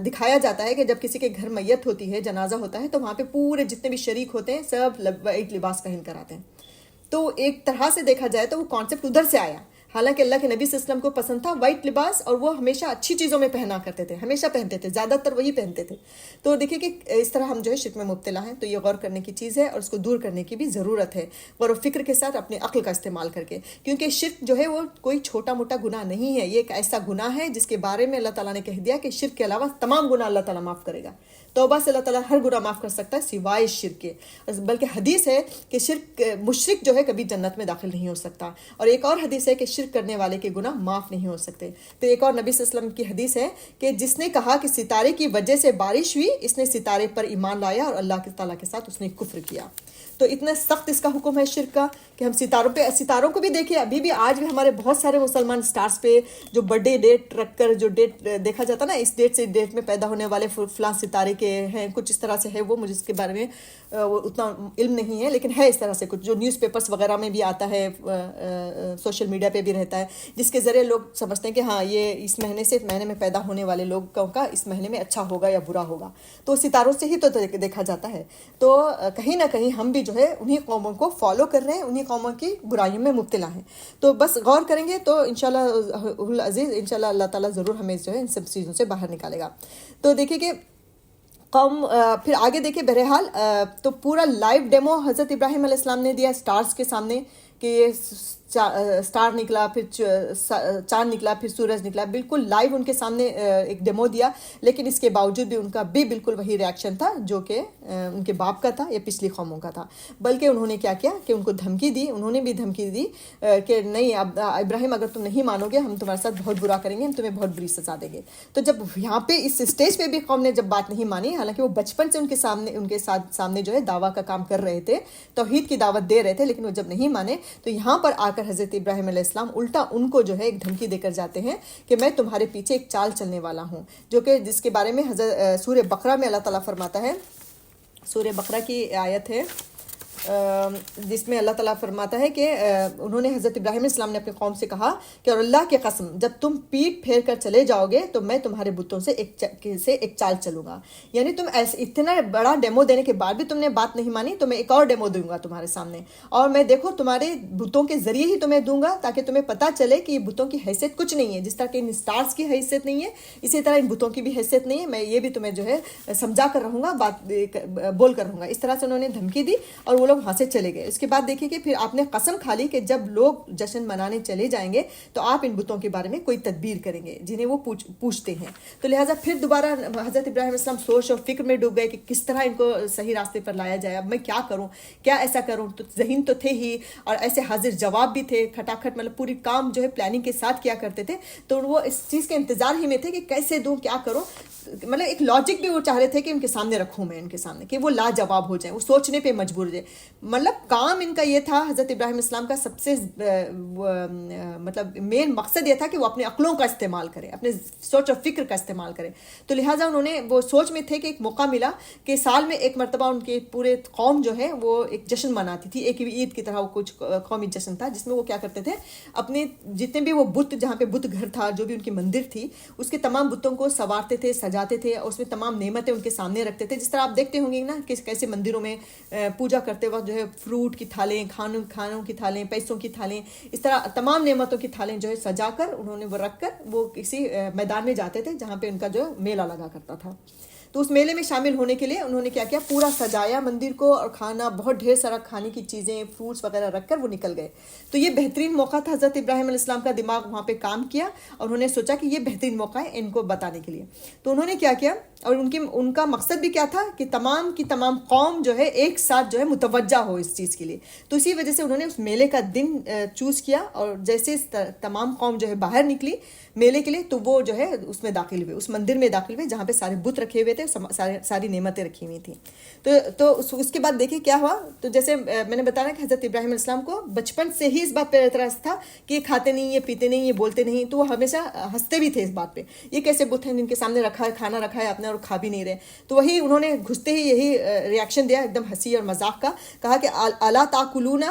دکھایا جاتا ہے کہ جب کسی کے گھر میت ہوتی ہے، جنازہ ہوتا ہے، تو وہاں پہ پورے جتنے بھی شریک ہوتے ہیں سب ایک لباس پہن کر آتے ہیں. تو ایک طرح سے دیکھا جائے تو وہ کانسیپٹ ادھر سے آیا. حالانکہ اللہ کے نبی صلی اللہ علیہ وسلم کو پسند تھا وائٹ لباس، اور وہ ہمیشہ اچھی چیزوں میں پہنا کرتے تھے، ہمیشہ پہنتے تھے، زیادہ تر وہی پہنتے تھے. تو دیکھیں کہ اس طرح ہم جو ہے شرک میں مبتلا ہیں. تو یہ غور کرنے کی چیز ہے اور اس کو دور کرنے کی بھی ضرورت ہے، غور و فکر کے ساتھ اپنی عقل کا استعمال کر کے. کیونکہ شرک جو ہے وہ کوئی چھوٹا موٹا گناہ نہیں ہے، یہ ایک ایسا گناہ ہے جس کے بارے میں اللہ تعالیٰ نے کہہ دیا کہ شرک کے علاوہ تمام گناہ اللہ تعالیٰ معاف کرے گا. توبہ سے اللہ تعالیٰ ہر گناہ معاف کر سکتا ہے سوائے شرک کے. بلکہ حدیث ہے کہ مشرک جو ہے کبھی جنت میں داخل نہیں ہو سکتا. اور ایک اور حدیث ہے کہ شرک کرنے والے کے گناہ معاف نہیں ہو سکتے. پھر ایک اور نبی صلی اللہ علیہ وسلم کی حدیث ہے کہ جس نے کہا کہ ستارے کی وجہ سے بارش ہوئی، اس نے ستارے پر ایمان لایا اور اللہ تعالیٰ کے ساتھ اس نے کفر کیا. تو اتنا سخت اس کا حکم ہے شرک کا کہ ہم ستاروں کو بھی دیکھیں. ابھی بھی آج بھی ہمارے بہت سارے مسلمان سٹارز پہ جو برتھ ڈے ڈیٹ رکھ کر جو ڈیٹ دیکھا جاتا نا، اس ڈیٹ سے ڈیٹ میں پیدا ہونے والے فلاں ستارے کے ہیں، کچھ اس طرح سے ہے. وہ مجھے اس کے بارے میں اتنا علم نہیں ہے، لیکن ہے اس طرح سے کچھ جو نیوز پیپرز وغیرہ میں بھی آتا ہے، سوشل میڈیا پہ بھی رہتا ہے، جس کے ذریعے لوگ سمجھتے ہیں کہ ہاں یہ اس مہینے سے مہینے میں پیدا ہونے والے لوگوں کا اس مہینے میں اچھا ہوگا یا برا ہوگا. تو ستاروں سے ہی تو دیکھا جاتا ہے. تو کہیں نہ کہیں ہم بھی جو ہے انہی قوموں کو فالو کر رہے ہیں، انہی قوموں کی برائیوں میں مبتلا ہیں. تو بس غور کریں گے تو انشاءاللہ العزیز انشاءاللہ اللہ تعالیٰ ضرور ہمیں جو ہے ان سب چیزوں سے باہر نکالے گا. تو دیکھیں کہ قوم پھر آگے دیکھیں. بہرحال تو پورا لائیو ڈیمو حضرت ابراہیم علیہ السلام نے دیا سٹارز کے سامنے کہ یہ سٹار نکلا، پھر چاند نکلا، پھر سورج نکلا، بالکل لائیو ان کے سامنے ایک ڈیمو دیا. لیکن اس کے باوجود بھی ان کا بھی بالکل وہی ریاکشن تھا جو کہ ان کے باپ کا تھا یا پچھلی قوموں کا تھا. بلکہ انہوں نے کیا کیا کہ ان کو دھمکی دی، انہوں نے بھی دھمکی دی کہ نہیں ابراہیم اگر تم نہیں مانو گے ہم تمہارے ساتھ بہت برا کریں گے، ہم تمہیں بہت بری سزا دیں گے. تو جب یہاں پہ اس اسٹیج پہ بھی قوم نے جب بات نہیں مانی، حالانکہ وہ بچپن سے ان کے سامنے جو ہے دعویٰ کا کام کر رہے تھے، توحید کی دعوت دے رہے تھے، لیکن وہ جب نہیں مانے تو یہاں پر آ کر حضرت ابراہیم علیہ السلام الٹا ان کو جو ہے ایک دھمکی دے کر جاتے ہیں کہ میں تمہارے پیچھے ایک چال چلنے والا ہوں، جو کہ جس کے بارے میں سورہ بقرہ میں اللہ تعالیٰ فرماتا ہے. سورہ بقرہ کی آیت ہے جس میں اللہ تعالیٰ فرماتا ہے کہ انہوں نے حضرت ابراہیم علیہ السلام نے اپنی قوم سے کہا کہ اور اللہ کی قسم جب تم پیٹ پھیر کر چلے جاؤ گے تو میں تمہارے بتوں سے ایک چال چلوں گا. یعنی تم ایسے اتنا بڑا ڈیمو دینے کے بعد بھی تم نے بات نہیں مانی، تو میں ایک اور ڈیمو دوں گا تمہارے سامنے، اور میں دیکھو تمہارے بتوں کے ذریعے ہی تمہیں دوں گا تاکہ تمہیں پتہ چلے کہ یہ بتوں کی حیثیت کچھ نہیں ہے. جس طرح کہ ان سٹارز کی حیثیت نہیں ہے، اسی طرح ان بتوں کی بھی حیثیت نہیں ہے. میں یہ بھی تمہیں جو ہے سمجھا کر رہوں گا، بات بول کر رہوں گا. اس طرح سے انہوں نے دھمکی دی اور وہ لوگ وہاں سے چلے گئے. اس کے بعد دیکھیں کہ پھر آپ نے قسم کھا لی کہ جب لوگ جشن منانے چلے جائیں گے تو آپ ان بتوں کے بارے میں کوئی تدبیر کریں گے جنہیں وہ پوچھتے ہیں. تو لہٰذا پھر دوبارہ حضرت ابراہیم علیہ السلام سوچ اور فکر میں ڈوب گئے کہ کس طرح ان کو صحیح راستے پر لایا جائے. اب میں کیا کروں، کیا ایسا کروں. تو ذہین تو تھے ہی اور ایسے حاضر جواب بھی تھے، کھٹاکھٹ مطلب پوری کام جو ہے پلاننگ کے ساتھ کیا کرتے تھے. تو وہ اس چیز کے انتظار ہی میں تھے کہ کیسے دوں، کیا کروں. مطلب ایک لاجک بھی وہ چاہ رہے تھے کہ ان کے سامنے رکھوں، میں ان کے سامنے کہ وہ لاجواب ہو جائیں، وہ سوچنے پہ مجبور ہو جائے. مطلب کام ان کا یہ تھا، حضرت ابراہیم اسلام کا سب سے مطلب مین مقصد یہ تھا کہ وہ اپنے عقلوں کا استعمال کرے، اپنے سوچ اور فکر کا استعمال کرے. تو لہٰذا انہوں نے وہ سوچ میں تھے کہ ایک موقع ملا کہ سال میں ایک مرتبہ ان کے پورے قوم جو ہے وہ ایک جشن مناتی تھی، ایک عید کی طرح وہ کچھ قومی جشن تھا جس میں وہ کیا کرتے تھے، اپنے جتنے بھی وہ بت، جہاں پہ بت گھر تھا، جو بھی ان کی مندر تھی، اس کے تمام بتوں کو سنوارتے تھے، سجاتے تھے اور اس میں تمام نعمتیں ان کے سامنے رکھتے تھے. جس طرح آپ دیکھتے ہوں گے نا کہ کیسے مندروں میں پوجا کرتے وقت جو ہے فروٹ کی تھالیں، کھانوں کی تھالیں، پیسوں کی تھالیں، اس طرح تمام نعمتوں کی تھالیں جو ہے سجا کر انہوں نے وہ رکھ کر وہ کسی میدان میں جاتے تھے جہاں پہ ان کا جو میلہ لگا کرتا تھا. تو اس میلے میں شامل ہونے کے لیے انہوں نے کیا کیا، پورا سجایا مندر کو اور کھانا، بہت ڈھیر سارا کھانے کی چیزیں، فروٹس وغیرہ رکھ کر وہ نکل گئے. تو یہ بہترین موقع تھا. حضرت ابراہیم علیہ السلام کا دماغ وہاں پہ کام کیا اور انہوں نے سوچا کہ یہ بہترین موقع ہے ان کو بتانے کے لیے. تو انہوں نے کیا کیا، اور ان کا مقصد بھی کیا تھا کہ تمام کی تمام قوم جو ہے ایک ساتھ جو ہے متوجہ ہو اس چیز کے لیے. تو اسی وجہ سے انہوں نے اس میلے کا دن چوز کیا، اور جیسے تمام قوم جو ہے باہر نکلی میلے کے لیے تو وہ جو ہے اس میں داخل ہوئے، اس مندر میں داخل ہوئے جہاں پہ سارے بت رکھے ہوئے تھے. تھے, ساری نعمتیں رکھی ہوئی تھیں. تو اس کے بعد دیکھیں کیا ہوا. تو جیسے میں نے بتایا کہ حضرت ابراہیم علیہ السلام کو بچپن سے ہی اس بات پہ اعتراض تھا کہ یہ کھاتے نہیں, یہ پیتے نہیں, یہ بولتے نہیں. تو وہ ہمیشہ ہنستے بھی تھے اس بات پہ, یہ کیسے بت ہیں جن کے سامنے رکھا ہے, کھانا رکھا ہے آپ نے اور کھا بھی نہیں رہے. تو وہی انہوں نے گھستے ہی یہی ریاکشن دیا ایک دم ہنسی اور مذاق کا, کہا کہ الا تاکلون,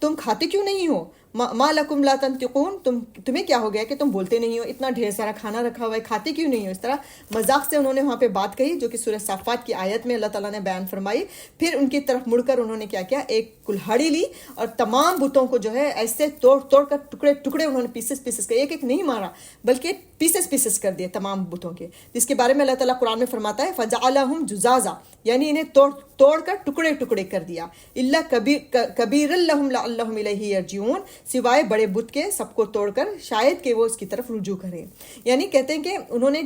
تم کھاتے کیوں نہیں ہو, ما لکم لا تنطقون, تمہیں کیا ہو گیا کہ تم بولتے نہیں ہو, اتنا ڈھیر سارا کھانا رکھا ہوا ہے, کھاتے کیوں نہیں ہو. اس طرح مذاق سے انہوں نے وہاں پہ بات کہی, جو کہ سورہ صافات کی آیت میں اللہ تعالیٰ نے بیان فرمائی. پھر ان کی طرف مڑ کر انہوں نے کیا کیا, ایک کلہاڑی لی اور تمام بتوں کو جو ہے ایسے توڑ توڑ کر ٹکڑے انہوں نے پیسز کر, ایک نہیں مارا بلکہ پیسز کر دیے تمام بتوں کے, جس کے بارے میں اللہ تعالیٰ قرآن میں فرماتا ہے فجعلہم جزازا, یعنی انہیں توڑ کر ٹکڑے کر دیا. الا کبیر لہم لعلہم الیہ یرجعون, سوائے بڑے بت کے سب کو توڑ کر شاید کہ وہ اس کی طرف رجوع کریں. یعنی کہتے ہیں کہ انہوں نے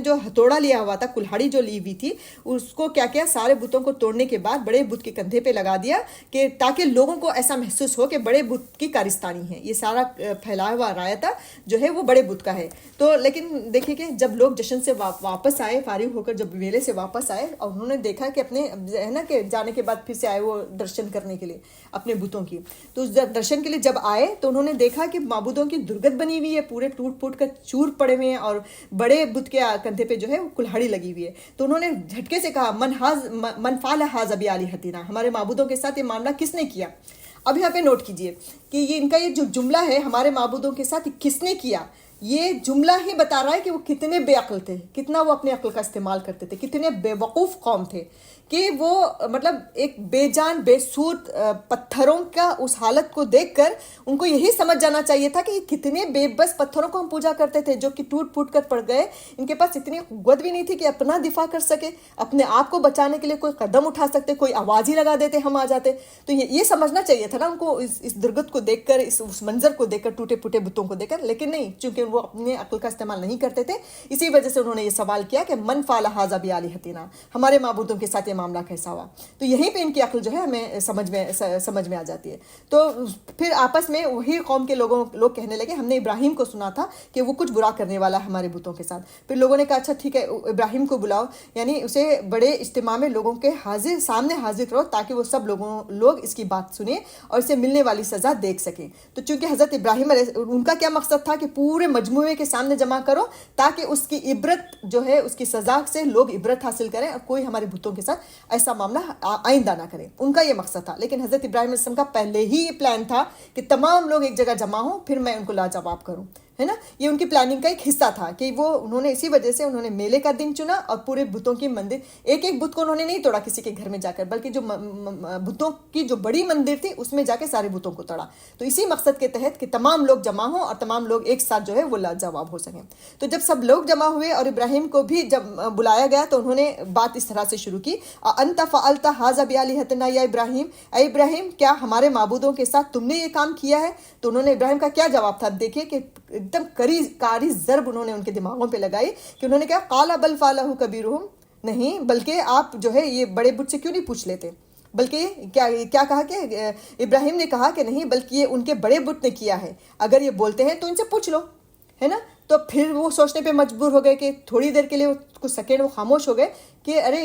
جو ہتھوڑا لیا ہوا تھا, کلہاڑی جو لی ہوئی تھی, اس کو کیا کیا, سارے بتوں کو توڑنے کے بعد بڑے بت کے کندھے پہ لگا دیا, کہ تاکہ لوگوں کو ایسا محسوس ہو کہ بڑے بت کی کارستانی ہے. یہ سارا پھیلایا ہوا رایتہ جو ہے وہ بڑے بت کا ہے. تو لیکن دیکھیں کہ جب لوگ جشن سے واپس آئے, فارغ ہو کر جب میلے سے واپس آئے, اور انہوں نے دیکھا کہ اپنے ہے نا کہ جانے کے بعد پھر سے آئے وہ درشن کرنے کے لیے اپنے بتوں کی, تو اس درشن کے لیے جب آئے تو انہوں نے دیکھا کہ معبودوں کی درگت بنی ہوئی ہے, پورے ٹوٹ پھوٹ کر چور پڑے ہوئے ہیں, اور بڑے بت کے کندھے پہ جو ہے وہ کلہاڑی لگی ہوئی ہے. تو انہوں نے جھٹکے سے کہا من فعل ھذا بآلہتنا, ہمارے معبودوں کے ساتھ یہ معاملہ کس نے کیا. اب یہاں پہ نوٹ کیجئے کہ یہ ان کا یہ جو جملہ ہے, ہمارے معبودوں کے ساتھ کس نے کیا, یہ جملہ ہی بتا رہا ہے کہ وہ کتنے بے عقل تھے, کتنا وہ اپنے عقل کا استعمال کرتے تھے, کتنے بے وقوف قوم تھے, کہ وہ مطلب ایک بے جان بے سود پتھروں کا اس حالت کو دیکھ کر ان کو یہی سمجھ جانا چاہیے تھا کہ یہ کتنے بے بس پتھروں کو ہم پوجا کرتے تھے, جو کہ ٹوٹ پھوٹ کر پڑ گئے. ان کے پاس اتنی قوت بھی نہیں تھی کہ اپنا دفاع کر سکے, اپنے آپ کو بچانے کے لیے کوئی قدم اٹھا سکتے, کوئی آواز ہی لگا دیتے ہم آ جاتے. تو یہ سمجھنا چاہیے تھا نا ان کو, اس درگت کو دیکھ کر, اس منظر کو دیکھ کر, ٹوٹے پھوٹے بتوں کو دیکھ کر. لیکن نہیں, چونکہ وہ اپنے عقل کا استعمال نہیں کرتے تھے, اسی وجہ سے انہوں نے یہ سوال کیا کہ من فعل ھذا بآلہتنا, ہمارے معبودوں کے ساتھ یہ معاملہ کیسا ہوا. تو یہیں پہ ان کی عقل جو ہے ہمیں سمجھ میں آ جاتی ہے. تو پھر آپس میں وہی قوم کے لوگ کہنے لگے, ہم نے ابراہیم کو سنا تھا کہ وہ کچھ برا کرنے والا ہے ہمارے بتوں کے ساتھ. پھر لوگوں نے کہا اچھا ٹھیک ہے, ابراہیم کو بلاؤ, یعنی اسے بڑے اجتماع میں لوگوں کے سامنے حاضر کرو, تاکہ وہ سب لوگ اس کی بات سنیں اور اسے ملنے والی سزا دیکھ سکیں. تو چونکہ حضرت ابراہیم ان کا کیا مقصد تھا کہ پورے مجموعے کے سامنے جمع کرو, تاکہ اس کی عبرت جو ہے, اس کی سزا سے لوگ عبرت حاصل کریں, اور کوئی ہمارے بتوں کے ساتھ ایسا معاملہ آئندہ نہ کرے. ان کا یہ مقصد تھا. لیکن حضرت ابراہیم علیہ السلام کا پہلے ہی یہ پلان تھا کہ تمام لوگ ایک جگہ جمع ہوں, پھر میں ان کو لاجواب کروں, ہے نا. یہ ان کی پلاننگ کا ایک حصہ تھا کہ انہوں نے اسی وجہ سے انہوں نے میلے کا دن چنا, اور پورے بتوں کی مندر, ایک بت کو انہوں نے نہیں توڑا کسی کے گھر میں جا کر, بلکہ جو بتوں کی جو بڑی مندر تھی اس میں جا کے سارے بتوں کو توڑا. تو اسی مقصد کے تحت کہ تمام لوگ جمع ہوں اور تمام لوگ ایک ساتھ جو ہے وہ لاجواب ہو سکیں. تو جب سب لوگ جمع ہوئے اور ابراہیم کو بھی جب بلایا گیا, تو انہوں نے بات اس طرح سے شروع کی, انت فعلت ھذا بآلہتنا یا ابراہیم, اے ابراہیم کیا ہمارے معبودوں کے ساتھ تم نے یہ کام کیا ہے. تو انہوں نے ابراہیم کا کیا جواب تھا, دیکھیں کہ ایک دم کاری ضرب انہوں نے ان کے دماغوں پہ لگائی, کہ انہوں نے کہا قال بل فعلہ کبیرہم, نہیں بلکہ آپ جو ہے یہ بڑے بت سے کیوں نہیں پوچھ لیتے. بلکہ کیا کہا کہ ابراہیم نے کہا کہ نہیں, بلکہ یہ ان کے بڑے بت نے کیا ہے, اگر یہ بولتے ہیں تو ان سے پوچھ لو, ہے نا. تو پھر وہ سوچنے پہ مجبور ہو گئے کہ تھوڑی دیر کے لیے کچھ سیکنڈ وہ خاموش ہو گئے کہ ارے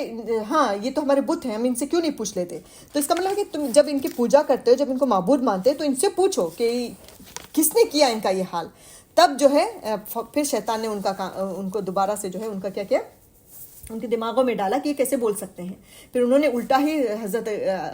ہاں یہ تو ہمارے بت ہیں, ہم ان سے کیوں نہیں پوچھ لیتے. تو اس کا مطلب ہے کہ تم جب ان کی پوجا کرتے ہو, جب ان کو معبود مانتے ہو, تو ان سے پوچھو کہ کس نے کیا ان کا یہ حال. تب جو ہے پھر شیطان نے ان کو دوبارہ سے جو ہے ان کا کیا ان کے دماغوں میں ڈالا کہ یہ کیسے بول سکتے ہیں. پھر انہوں نے الٹا ہی, حضرت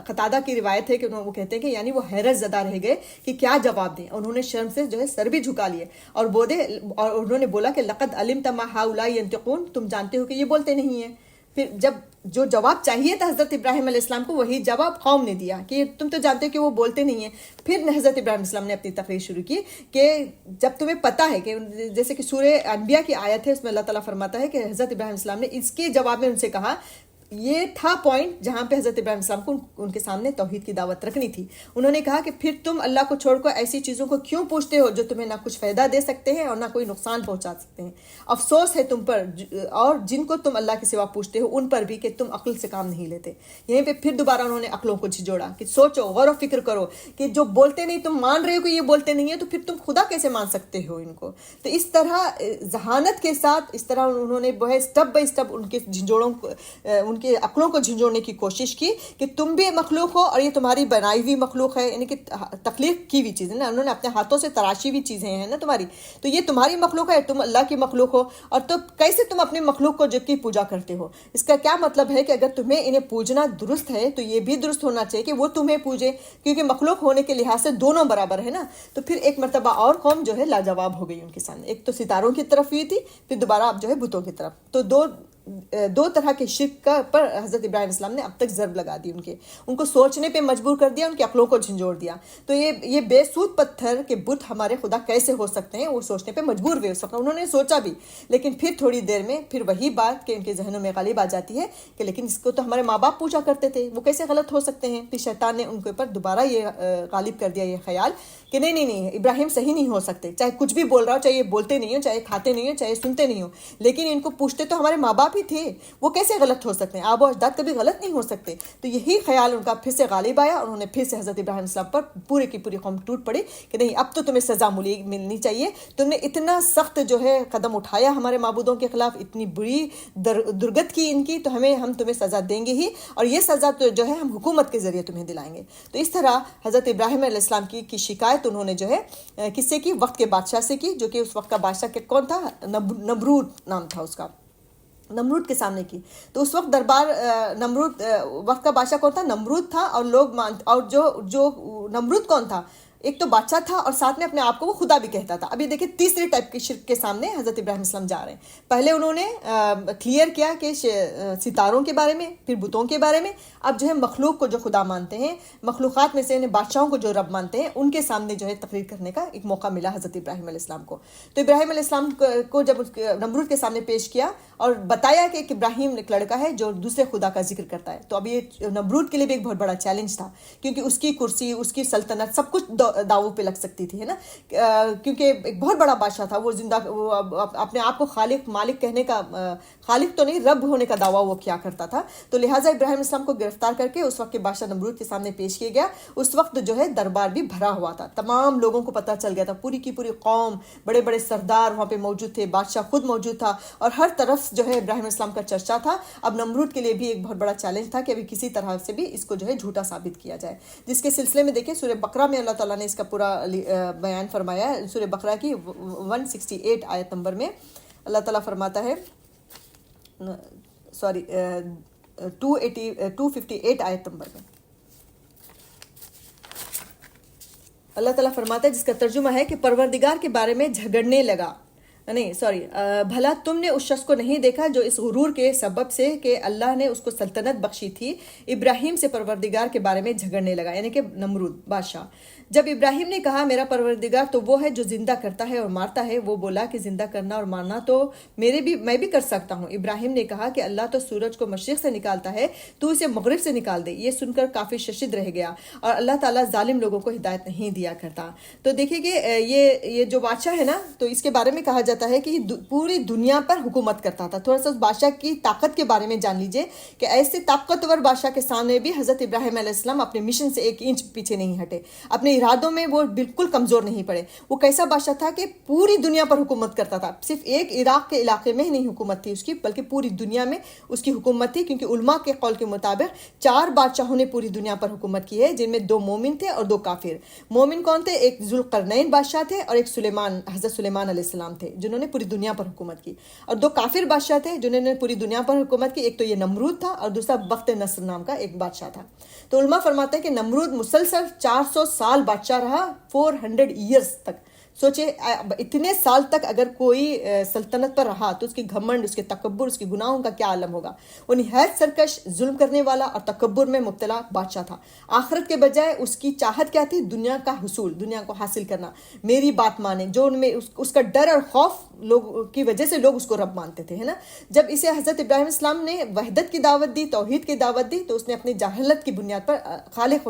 قتادہ کی روایت ہے کہ وہ کہتے ہیں کہ یعنی وہ حیرت زدہ رہ گئے کہ کیا جواب دیں. انہوں نے شرم سے جو ہے سر بھی جھکا لیے اور انہوں نے بولا کہ لقد علمت ما ہؤلاء ينطقون, تم جانتے ہو کہ یہ بولتے نہیں ہیں. پھر جب جو جواب چاہیے تھا حضرت ابراہیم علیہ السلام کو, وہی جواب قوم نے دیا کہ تم تو جانتے ہو کہ وہ بولتے نہیں ہیں. پھر حضرت ابراہیم علیہ السلام نے اپنی تقریر شروع کی کہ جب تمہیں پتہ ہے کہ جیسے کہ سورہ انبیاء کی آیت ہے, اس میں اللہ تعالیٰ فرماتا ہے کہ حضرت ابراہیم علیہ السلام نے اس کے جواب میں ان سے کہا یہ تھا پوائنٹ جہاں پہ حضرت ابراہیم السلام کو ان کے سامنے توحید کی دعوت رکھنی تھی. انہوں نے کہا کہ پھر تم اللہ کو چھوڑ کر ایسی چیزوں کو کیوں پوچھتے ہو جو تمہیں نہ کچھ فائدہ دے سکتے ہیں اور نہ کوئی نقصان پہنچا سکتے ہیں. افسوس ہے تم پر اور جن کو تم اللہ کے سوا پوچھتے ہو ان پر بھی کہ تم عقل سے کام نہیں لیتے. یہیں پہ پھر دوبارہ انہوں نے عقلوں کو جھنجھوڑا کہ سوچو، غور و فکر کرو کہ جو بولتے نہیں، تم مان رہے ہو کہ یہ بولتے نہیں ہیں، تو پھر تم خدا کیسے مان سکتے ہو ان کو. تو اس طرح ذہانت کے ساتھ اس طرح انہوں نے اسٹیپ بائی اسٹیپ ان کے جھنجھوڑوں کو، ان کے عقلوں کو جھنجھوڑنے کی کوشش کی کہ تم بھی مخلوق ہو اور یہ تمہاری بنائی ہوئی مخلوق ہے، یعنی کہ تخلیق کی ہوئی چیزیں نا، انہوں نے اپنے ہاتھوں سے تراشی ہوئی چیزیں ہیں نا تمہاری، تو یہ تمہاری مخلوق ہے، تم اللہ کی مخلوق ہو، اور تو کیسے تم اپنی مخلوق کو جب کی پوجا کرتے ہو. اس کا کیا مطلب ہے کہ اگر تمہیں انہیں پوجنا درست ہے تو یہ بھی درست ہونا چاہیے کہ وہ تمہیں پوجے، کیونکہ مخلوق ہونے کے لحاظ سے دونوں برابر ہے نا. تو پھر ایک مرتبہ اور قوم جو ہے لاجواب ہو گئی ان کے سامنے. ایک تو ستاروں کی طرف ہوئی تھی، پھر دوبارہ اب جو ہے بتوں کی طرف. تو دو طرح کے شرک پر حضرت ابراہیم السلام نے اب تک ضرب لگا دی، ان کو سوچنے پہ مجبور کر دیا، ان کی عقلوں کو جھنجھوڑ دیا. تو یہ بے سود پتھر کے بت ہمارے خدا کیسے ہو سکتے ہیں، وہ سوچنے پہ مجبور ہوئے. اس وقت انہوں نے سوچا بھی، لیکن پھر تھوڑی دیر میں پھر وہی بات کہ ان کے ذہنوں میں غالب آ جاتی ہے کہ لیکن اس کو تو ہمارے ماں باپ پوچھا کرتے تھے، وہ کیسے غلط ہو سکتے ہیں. پھر شیطان نے ان کے اوپر دوبارہ یہ غالب کر دیا یہ خیال کہ نہیں ابراہیم صحیح نہیں ہو سکتے، چاہے کچھ بھی بول رہا ہو، چاہے یہ بولتے نہیں ہو، چاہے کھاتے نہیں ہو، چاہے سنتے نہیں ہو، لیکن ان کو پوچھتے تو ہمارے ماں باپ ہی تھے، وہ کیسے غلط ہو سکتے ہیں، آبا و اجداد کبھی غلط نہیں ہو سکتے. تو یہی خیال ان کا پھر سے غالب آیا اور انہوں نے پھر سے حضرت ابراہیم السلام پر پورے کی پوری قوم ٹوٹ پڑی کہ نہیں اب تو تمہیں سزا ملنی چاہیے، تم نے اتنا سخت جو ہے قدم اٹھایا ہمارے معبودوں کے خلاف، اتنی بری درگت کی ان کی، تو ہم تمہیں سزا دیں گے ہی، اور یہ سزا تو جو ہے ہم حکومت کے ذریعے تمہیں دلائیں گے. تو اس طرح حضرت ابراہیم علیہ السلام کی شکایت انہوں نے جو ہے کس سے کی، وقت کے بادشاہ سے کی، جو کہ اس وقت کا بادشاہ کون تھا، نمرود نام تھا اس کا، نمرود کے سامنے کی. تو اس وقت دربار نمرود، وقت کا بادشاہ کون تھا، نمرود تھا. اور جو نمرود کون تھا، ایک تو بادشاہ تھا اور ساتھ میں اپنے آپ کو وہ خدا بھی کہتا تھا. ابھی دیکھیں تیسری ٹائپ کے شرک کے سامنے حضرت ابراہیم السلام جا رہے ہیں. پہلے انہوں نے کلیئر کیا کہ ستاروں کے بارے میں، پھر بتوں کے بارے میں، اب جو ہے مخلوق کو جو خدا مانتے ہیں، مخلوقات میں سے انہیں بادشاہوں کو جو رب مانتے ہیں، ان کے سامنے جو ہے تقریر کرنے کا ایک موقع ملا حضرت ابراہیم علیہ السلام کو. تو ابراہیم علیہ السلام کو جب نمرود کے سامنے پیش کیا اور بتایا کہ ابراہیم ایک لڑکا ہے جو دوسرے خدا کا ذکر کرتا ہے، تو اب یہ نمرود کے لیے بھی ایک بہت بڑا چیلنج تھا، کیونکہ اس کی کرسی، اس کی سلطنت، سب کچھ داؤں پہ لگ سکتی تھی، ہے نا، کیونکہ ایک بہت بڑا بادشاہ تھا. وہ اپنے آپ کو خالق مالک کہنے کا، خالق تو نہیں رب ہونے کا دعویٰ وہ کیا کرتا تھا. تو لہٰذا ابراہیم السلام کو گرفتار کر کے اس وقت کے بادشاہ نمرود کے سامنے پیش کیا گیا. اس وقت جو ہے دربار بھی بھرا ہوا تھا، تمام لوگوں کو پتہ چل گیا تھا، پوری کی پوری قوم، بڑے بڑے سردار وہاں پہ موجود تھے، بادشاہ خود موجود تھا، اور ہر طرف جو ہے ابراہیم السلام کا چرچا تھا. اب نمرود کے لیے بھی ایک بہت بڑا چیلنج تھا کہ ابھی کسی طرح سے بھی اس کو جو ہے جھوٹا ثابت کیا جائے، جس کے سلسلے میں دیکھیں سورہ بقرہ میں اللہ تعالیٰ نے اس کا پورا بیان فرمایا ہے. سورہ بقرہ کی 168 آیت نمبر میں اللہ تعالیٰ فرماتا ہے، 258 آیت نمبر میں اللہ تعالیٰ فرماتا ہے، جس کا ترجمہ ہے کہ پروردگار کے بارے میں جھگڑنے لگا، بھلا تم نے اس شخص کو نہیں دیکھا جو اس غرور کے سبب سے کہ اللہ نے اس کو سلطنت بخشی تھی، ابراہیم سے پروردگار کے بارے میں جھگڑنے لگا، یعنی کہ نمرود بادشاہ. جب ابراہیم نے کہا میرا پروردگار تو وہ ہے جو زندہ کرتا ہے اور مارتا ہے، وہ بولا کہ زندہ کرنا اور مارنا تو میں بھی کر سکتا ہوں. ابراہیم نے کہا کہ اللہ تو سورج کو مشرق سے نکالتا ہے، تو اسے مغرب سے نکال دے. یہ سن کر کافی ششد رہ گیا، اور اللہ تعالیٰ ظالم لوگوں کو ہدایت نہیں دیا کرتا. تو دیکھیں کہ یہ جو بادشاہ ہے نا، تو اس کے بارے میں کہا جاتا ہے کہ یہ پوری دنیا پر حکومت کرتا تھا. تھوڑا سا اس بادشاہ کی طاقت کے بارے میں جان لیجئے کہ ایسے طاقتور بادشاہ کے سامنے بھی حضرت ابراہیم علیہ السلام اپنے مشن سے 1 انچ پیچھے نہیں ہٹے، اپنے ارادوں میں وہ بالکل کمزور نہیں پڑے. وہ کیسا بادشاہ تھا کہ پوری دنیا پر حکومت کرتا تھا، صرف ایک عراق کے علاقے میں ہی نہیں حکومت تھی اس کی، بلکہ پوری دنیا میں اس کی حکومت تھی. کیونکہ علماء کے قول کے مطابق 4 بادشاہوں نے پوری دنیا پر حکومت کی ہے، جن میں 2 مومن تھے اور 2 کافر. مومن کون تھے؟ ایک ذوالقرنین بادشاہ تھے اور ایک حضرت سلیمان علیہ السلام تھے، جنہوں نے پوری دنیا پر حکومت کی. اور 2 کافر بادشاہ تھے جنہوں نے پوری دنیا پر حکومت کی، ایک تو یہ نمرود تھا اور دوسرا بخت نصر نام کا ایک بادشاہ تھا. تو علماء فرماتے ہیں کہ نمرود مسلسل 400 سال بادشاہ رہا، 400 ایئرز تک. سوچے اتنے سال تک اگر کوئی سلطنت پر رہا تو اس کی گھمنڈ، اس کے تکبر، اس کی گناہوں کا کیا عالم ہوگا. وہ نہایت سرکش، ظلم کرنے والا اور تکبر میں مبتلا بادشاہ تھا. آخرت کے بجائے اس کی چاہت کیا تھی؟ دنیا کا حصول، دنیا کو حاصل کرنا. میری بات مانے، جو ان میں اس کا ڈر اور خوف لوگ کی وجہ سے لوگ اس کو رب مانتے تھے، ہے نا. جب اسے حضرت ابراہیم السلام نے وحدت کی دعوت دی، توحید کی دعوت دی، تو اس نے اپنی جاہلت کی بنیاد پر خالق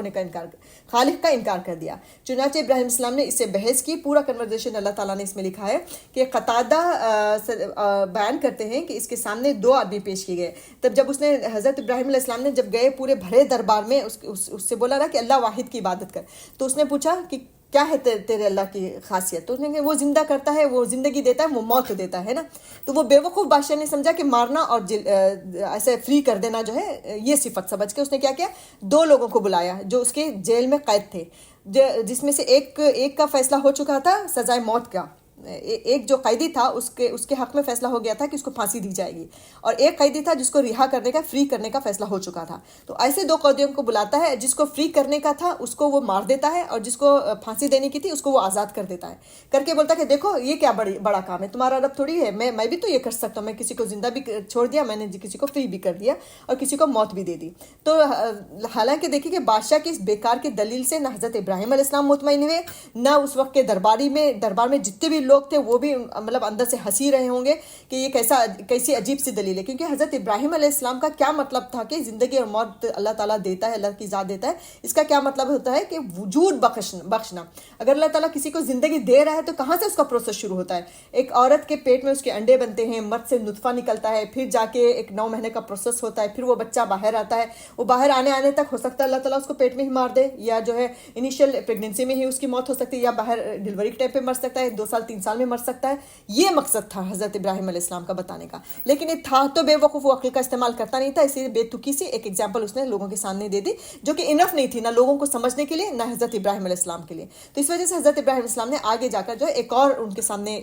کا انکار کر دیا. چنانچہ ابراہیم السلام نے اس سے بحث کی. پورا کنورزیشن اللہ تعالیٰ نے اس میں لکھا ہے کہ قتادہ بیان کرتے ہیں کہ اس کے سامنے 2 آدمی پیش کیے گئے. تب جب اس نے حضرت ابراہیم علیہ السلام نے جب گئے پورے بھرے دربار میں، اس سے بولا نا کہ اللہ واحد کی عبادت کر، تو اس نے پوچھا کہ کیا ہے تیرے اللہ کی خاصیت؟ تو اس نے کہا وہ زندہ کرتا ہے، وہ زندگی دیتا ہے، وہ موت دیتا ہے نا. تو وہ بیوقوف بادشاہ نے سمجھا کہ مارنا اور ایسے فری کر دینا جو ہے یہ صفت سمجھ کے اس نے کیا کیا، 2 لوگوں کو بلایا جو اس کے جیل میں قید تھے، جس میں سے ایک کا فیصلہ ہو چکا تھا سزائے موت کا. ایک جو قیدی تھا اس کے حق میں فیصلہ ہو گیا تھا کہ اس کو پھانسی دی جائے گی، اور ایک قیدی تھا جس کو رہا کرنے کا، فری کرنے کا فیصلہ ہو چکا تھا. تو ایسے 2 قیدیوں کو بلاتا ہے، جس کو فری کرنے کا تھا اس کو وہ مار دیتا ہے، اور جس کو پھانسی دینے کی تھی اس کو وہ آزاد کر دیتا ہے. کر کے بولتا ہے کہ دیکھو یہ کیا بڑا کام ہے، تمہارا رب تھوڑی ہے، میں بھی تو یہ کر سکتا ہوں، میں کسی کو زندہ بھی چھوڑ دیا، میں نے کسی کو فری بھی کر دیا اور کسی کو موت بھی دے دی. تو حالانکہ دیکھیے کہ بادشاہ کی اس بیکار کی دلیل سے نہ حضرت ابراہیم علیہ السلام مطمئن ہوئے، نہ اس وقت کے دربار میں جتنے بھی لوگ تھے وہ بھی مطلب اندر سے ہنسی رہے ہوں گے کہ یہ کیسی عجیب سی دلیل ہے. کیونکہ حضرت ابراہیم علیہ السلام کا کیا مطلب تھا کہ زندگی اور موت اللہ تعالیٰ دیتا ہے، اللہ کی ذات دیتا ہے. اس کا کیا مطلب ہوتا ہے کہ وجود بخشنا. اگر اللہ تعالیٰ کسی کو زندگی دے رہا ہے تو کہاں سے اس کا پروسیس شروع ہوتا ہے؟ ایک عورت کے پیٹ میں اس کے انڈے بنتے ہیں، مرد سے نطفہ نکلتا ہے، پھر جا کے ایک 9 مہینے کا پروسیس ہوتا ہے، پھر وہ بچہ باہر آتا ہے. وہ باہر آنے تک ہو سکتا ہے اللہ تعالیٰ اس کو پیٹ میں ہی مار دے، یا جو ہے انیشیل پریگنینسی میں ہی اس کی موت ہو سکتی ہے، یا باہر ڈیلیوری کے ٹائم پہ مر سکتا ہے، 2 سال 3 سال میں مر سکتا ہے. یہ مقصد تھا حضرت ابراہیم علیہ السلام کا بتانے کا. لیکن یہ تھا تو بے وقوف، وہ عقل کا استعمال کرتا نہیں تھا، اسی لیے بے تکی سی ایک ایگزامپل اس نے لوگوں کے سامنے دے دی جو کہ انف نہیں تھی، نہ لوگوں کو سمجھنے کے لیے، نہ حضرت ابراہیم علیہ السلام کے لیے. تو اس وجہ سے حضرت ابراہیم علیہ السلام نے آگے جا کر جو ہے ایک اور ان کے سامنے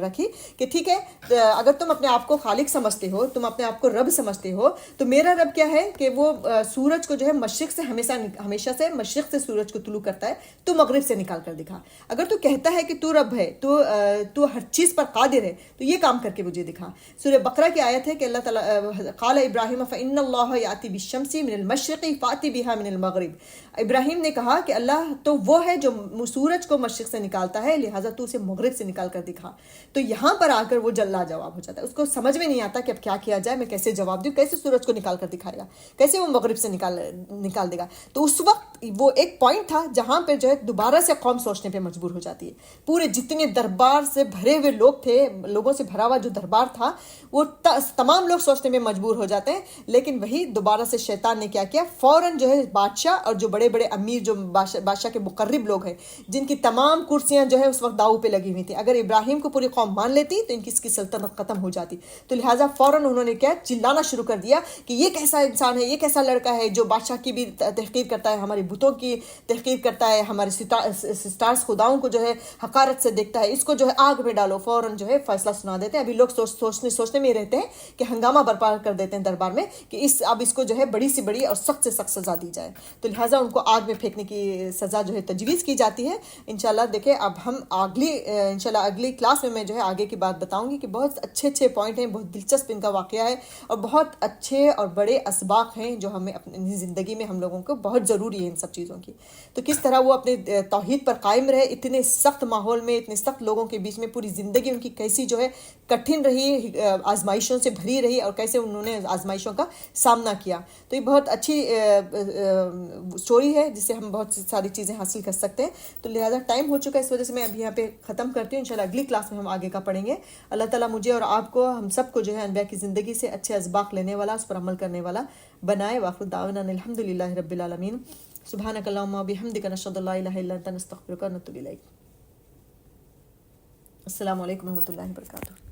رکھی کہ ٹھیک ہے، اگر تم اپنے آپ کو خالق سمجھتے ہو، تم اپنے آپ کو رب سمجھتے ہو، تو میرا رب کیا ہے کہ وہ سورج کو جو ہے مشرق سے ہمیشہ سے مشرق سے سورج کو طلوع کرتا ہے، تو مغرب سے نکال کر دکھا. اگر تو کہتا ہے کہ تو رب ہے، تو ہر چیز پر قادر ہے، تو یہ کام کر کے مجھے دکھا. سورہ بقرہ کی آیت ہے کہ اللہ تعالیٰ قال ابراہیم فإن اللہ یأتی بالشمس من المشرق فأتی بها من المغرب. ابراہیم نے کہا کہ اللہ تو وہ ہے جو سورج کو مشرق سے نکالتا ہے، لہٰذا تو اسے مغرب سے نکال کر دکھا. تو یہاں پر آ کر وہ جلا جواب ہو جاتا ہے، اس کو سمجھ میں نہیں آتا کہ اب کیا کیا جائے، میں کیسے جواب دوں، کیسے سورج کو نکال کر دکھائے گا، کیسے وہ مغرب سے نکال دے گا. تو اس وقت وہ ایک پوائنٹ تھا جہاں پہ جو ہے دوبارہ سے قوم سوچنے پہ مجبور ہو جاتی ہے. پورے جتنے دربار سے بھرے ہوئے لوگ تھے، لوگوں سے بھرا ہوا جو دربار تھا، وہ تمام لوگ سوچنے میں مجبور ہو جاتے ہیں. لیکن وہی دوبارہ سے شیطان نے کیا فوراً جو ہے بادشاہ اور جو بڑے بڑے امیر جو بادشاہ کے مقرب لوگ ہیں، جن کی تمام کرسیاں جو ہے اس وقت داؤ پہ لگی ہوئی تھی، اگر ابراہیم کو پوری قوم مان لیتی تو ان کی سلطنت ختم ہو جاتی. تو لہٰذا فوراً انہوں نے کیا چلانا شروع کر دیا کہ یہ کیسا انسان ہے، یہ کیسا لڑکا ہے جو بادشاہ کی بھی تحقیر کرتا ہے، ہمارے بتوں کی تحقیر کرتا ہے، ہمارے سٹارز خداؤں کو جو ہے حقارت سے دیکھتا ہے، اس کو جو ہے آگ میں ڈالو. فوراً جو ہے فیصلہ سنا دیتے ہیں. ابھی لوگ سوچنے میں رہتے ہیں کہ ہنگامہ برپا کر دیتے ہیں دربار میں کہ اب اس کو جو ہے بڑی سے بڑی اور سخت سے سخت سزا دی جائے. تو لہٰذا ان کو آگ میں پھینکنے کی سزا جو ہے تجویز کی جاتی ہے. انشاءاللہ دیکھیں اب ہم اگلی کلاس میں جو ہے آگے کی بات بتاؤں گی کہ بہت اچھے پوائنٹ ہیں، بہت دلچسپ ان کا واقعہ ہے، اور بہت اچھے اور بڑے اسباق ہیں جو ہمیں اپنی زندگی میں ہم لوگوں کو بہت ضروری ہے ان سب چیزوں کی. تو کس طرح وہ اپنے توحید پر قائم رہے اتنے سخت ماحول میں، اتنے سخت لوگوں کے بیچ میں، پوری زندگی ان کی کیسی جو ہے کٹھن رہی، آزمائشوں سے بھری رہی، اور کیسے انہوں نے آزمائشوں کا سامنا کیا. تو یہ بہت اچھی سٹوری ہے جس سے ہم بہت ساری چیزیں حاصل کر سکتے ہیں. تو لہٰذا ٹائم ہو چکا ہے، اس وجہ سے میں اب یہاں پہ ختم کرتی ہوں. انشاءاللہ اگلی کلاس میں ہم آگے کا پڑھیں گے. اللہ تعالیٰ مجھے اور آپ کو، ہم سب کو جو ہے انبیاء کی زندگی سے اچھے اسباق لینے والا، اس پر عمل کرنے والا بنائے. وآخر دعوانا الحمدللہ رب العالمین. سبحانک اللہم وبحمدک نشہد ان لا الہ الا انت نستغفرک ونتوب الیک. السلام علیکم ورحمۃ اللہ وبرکاتہ.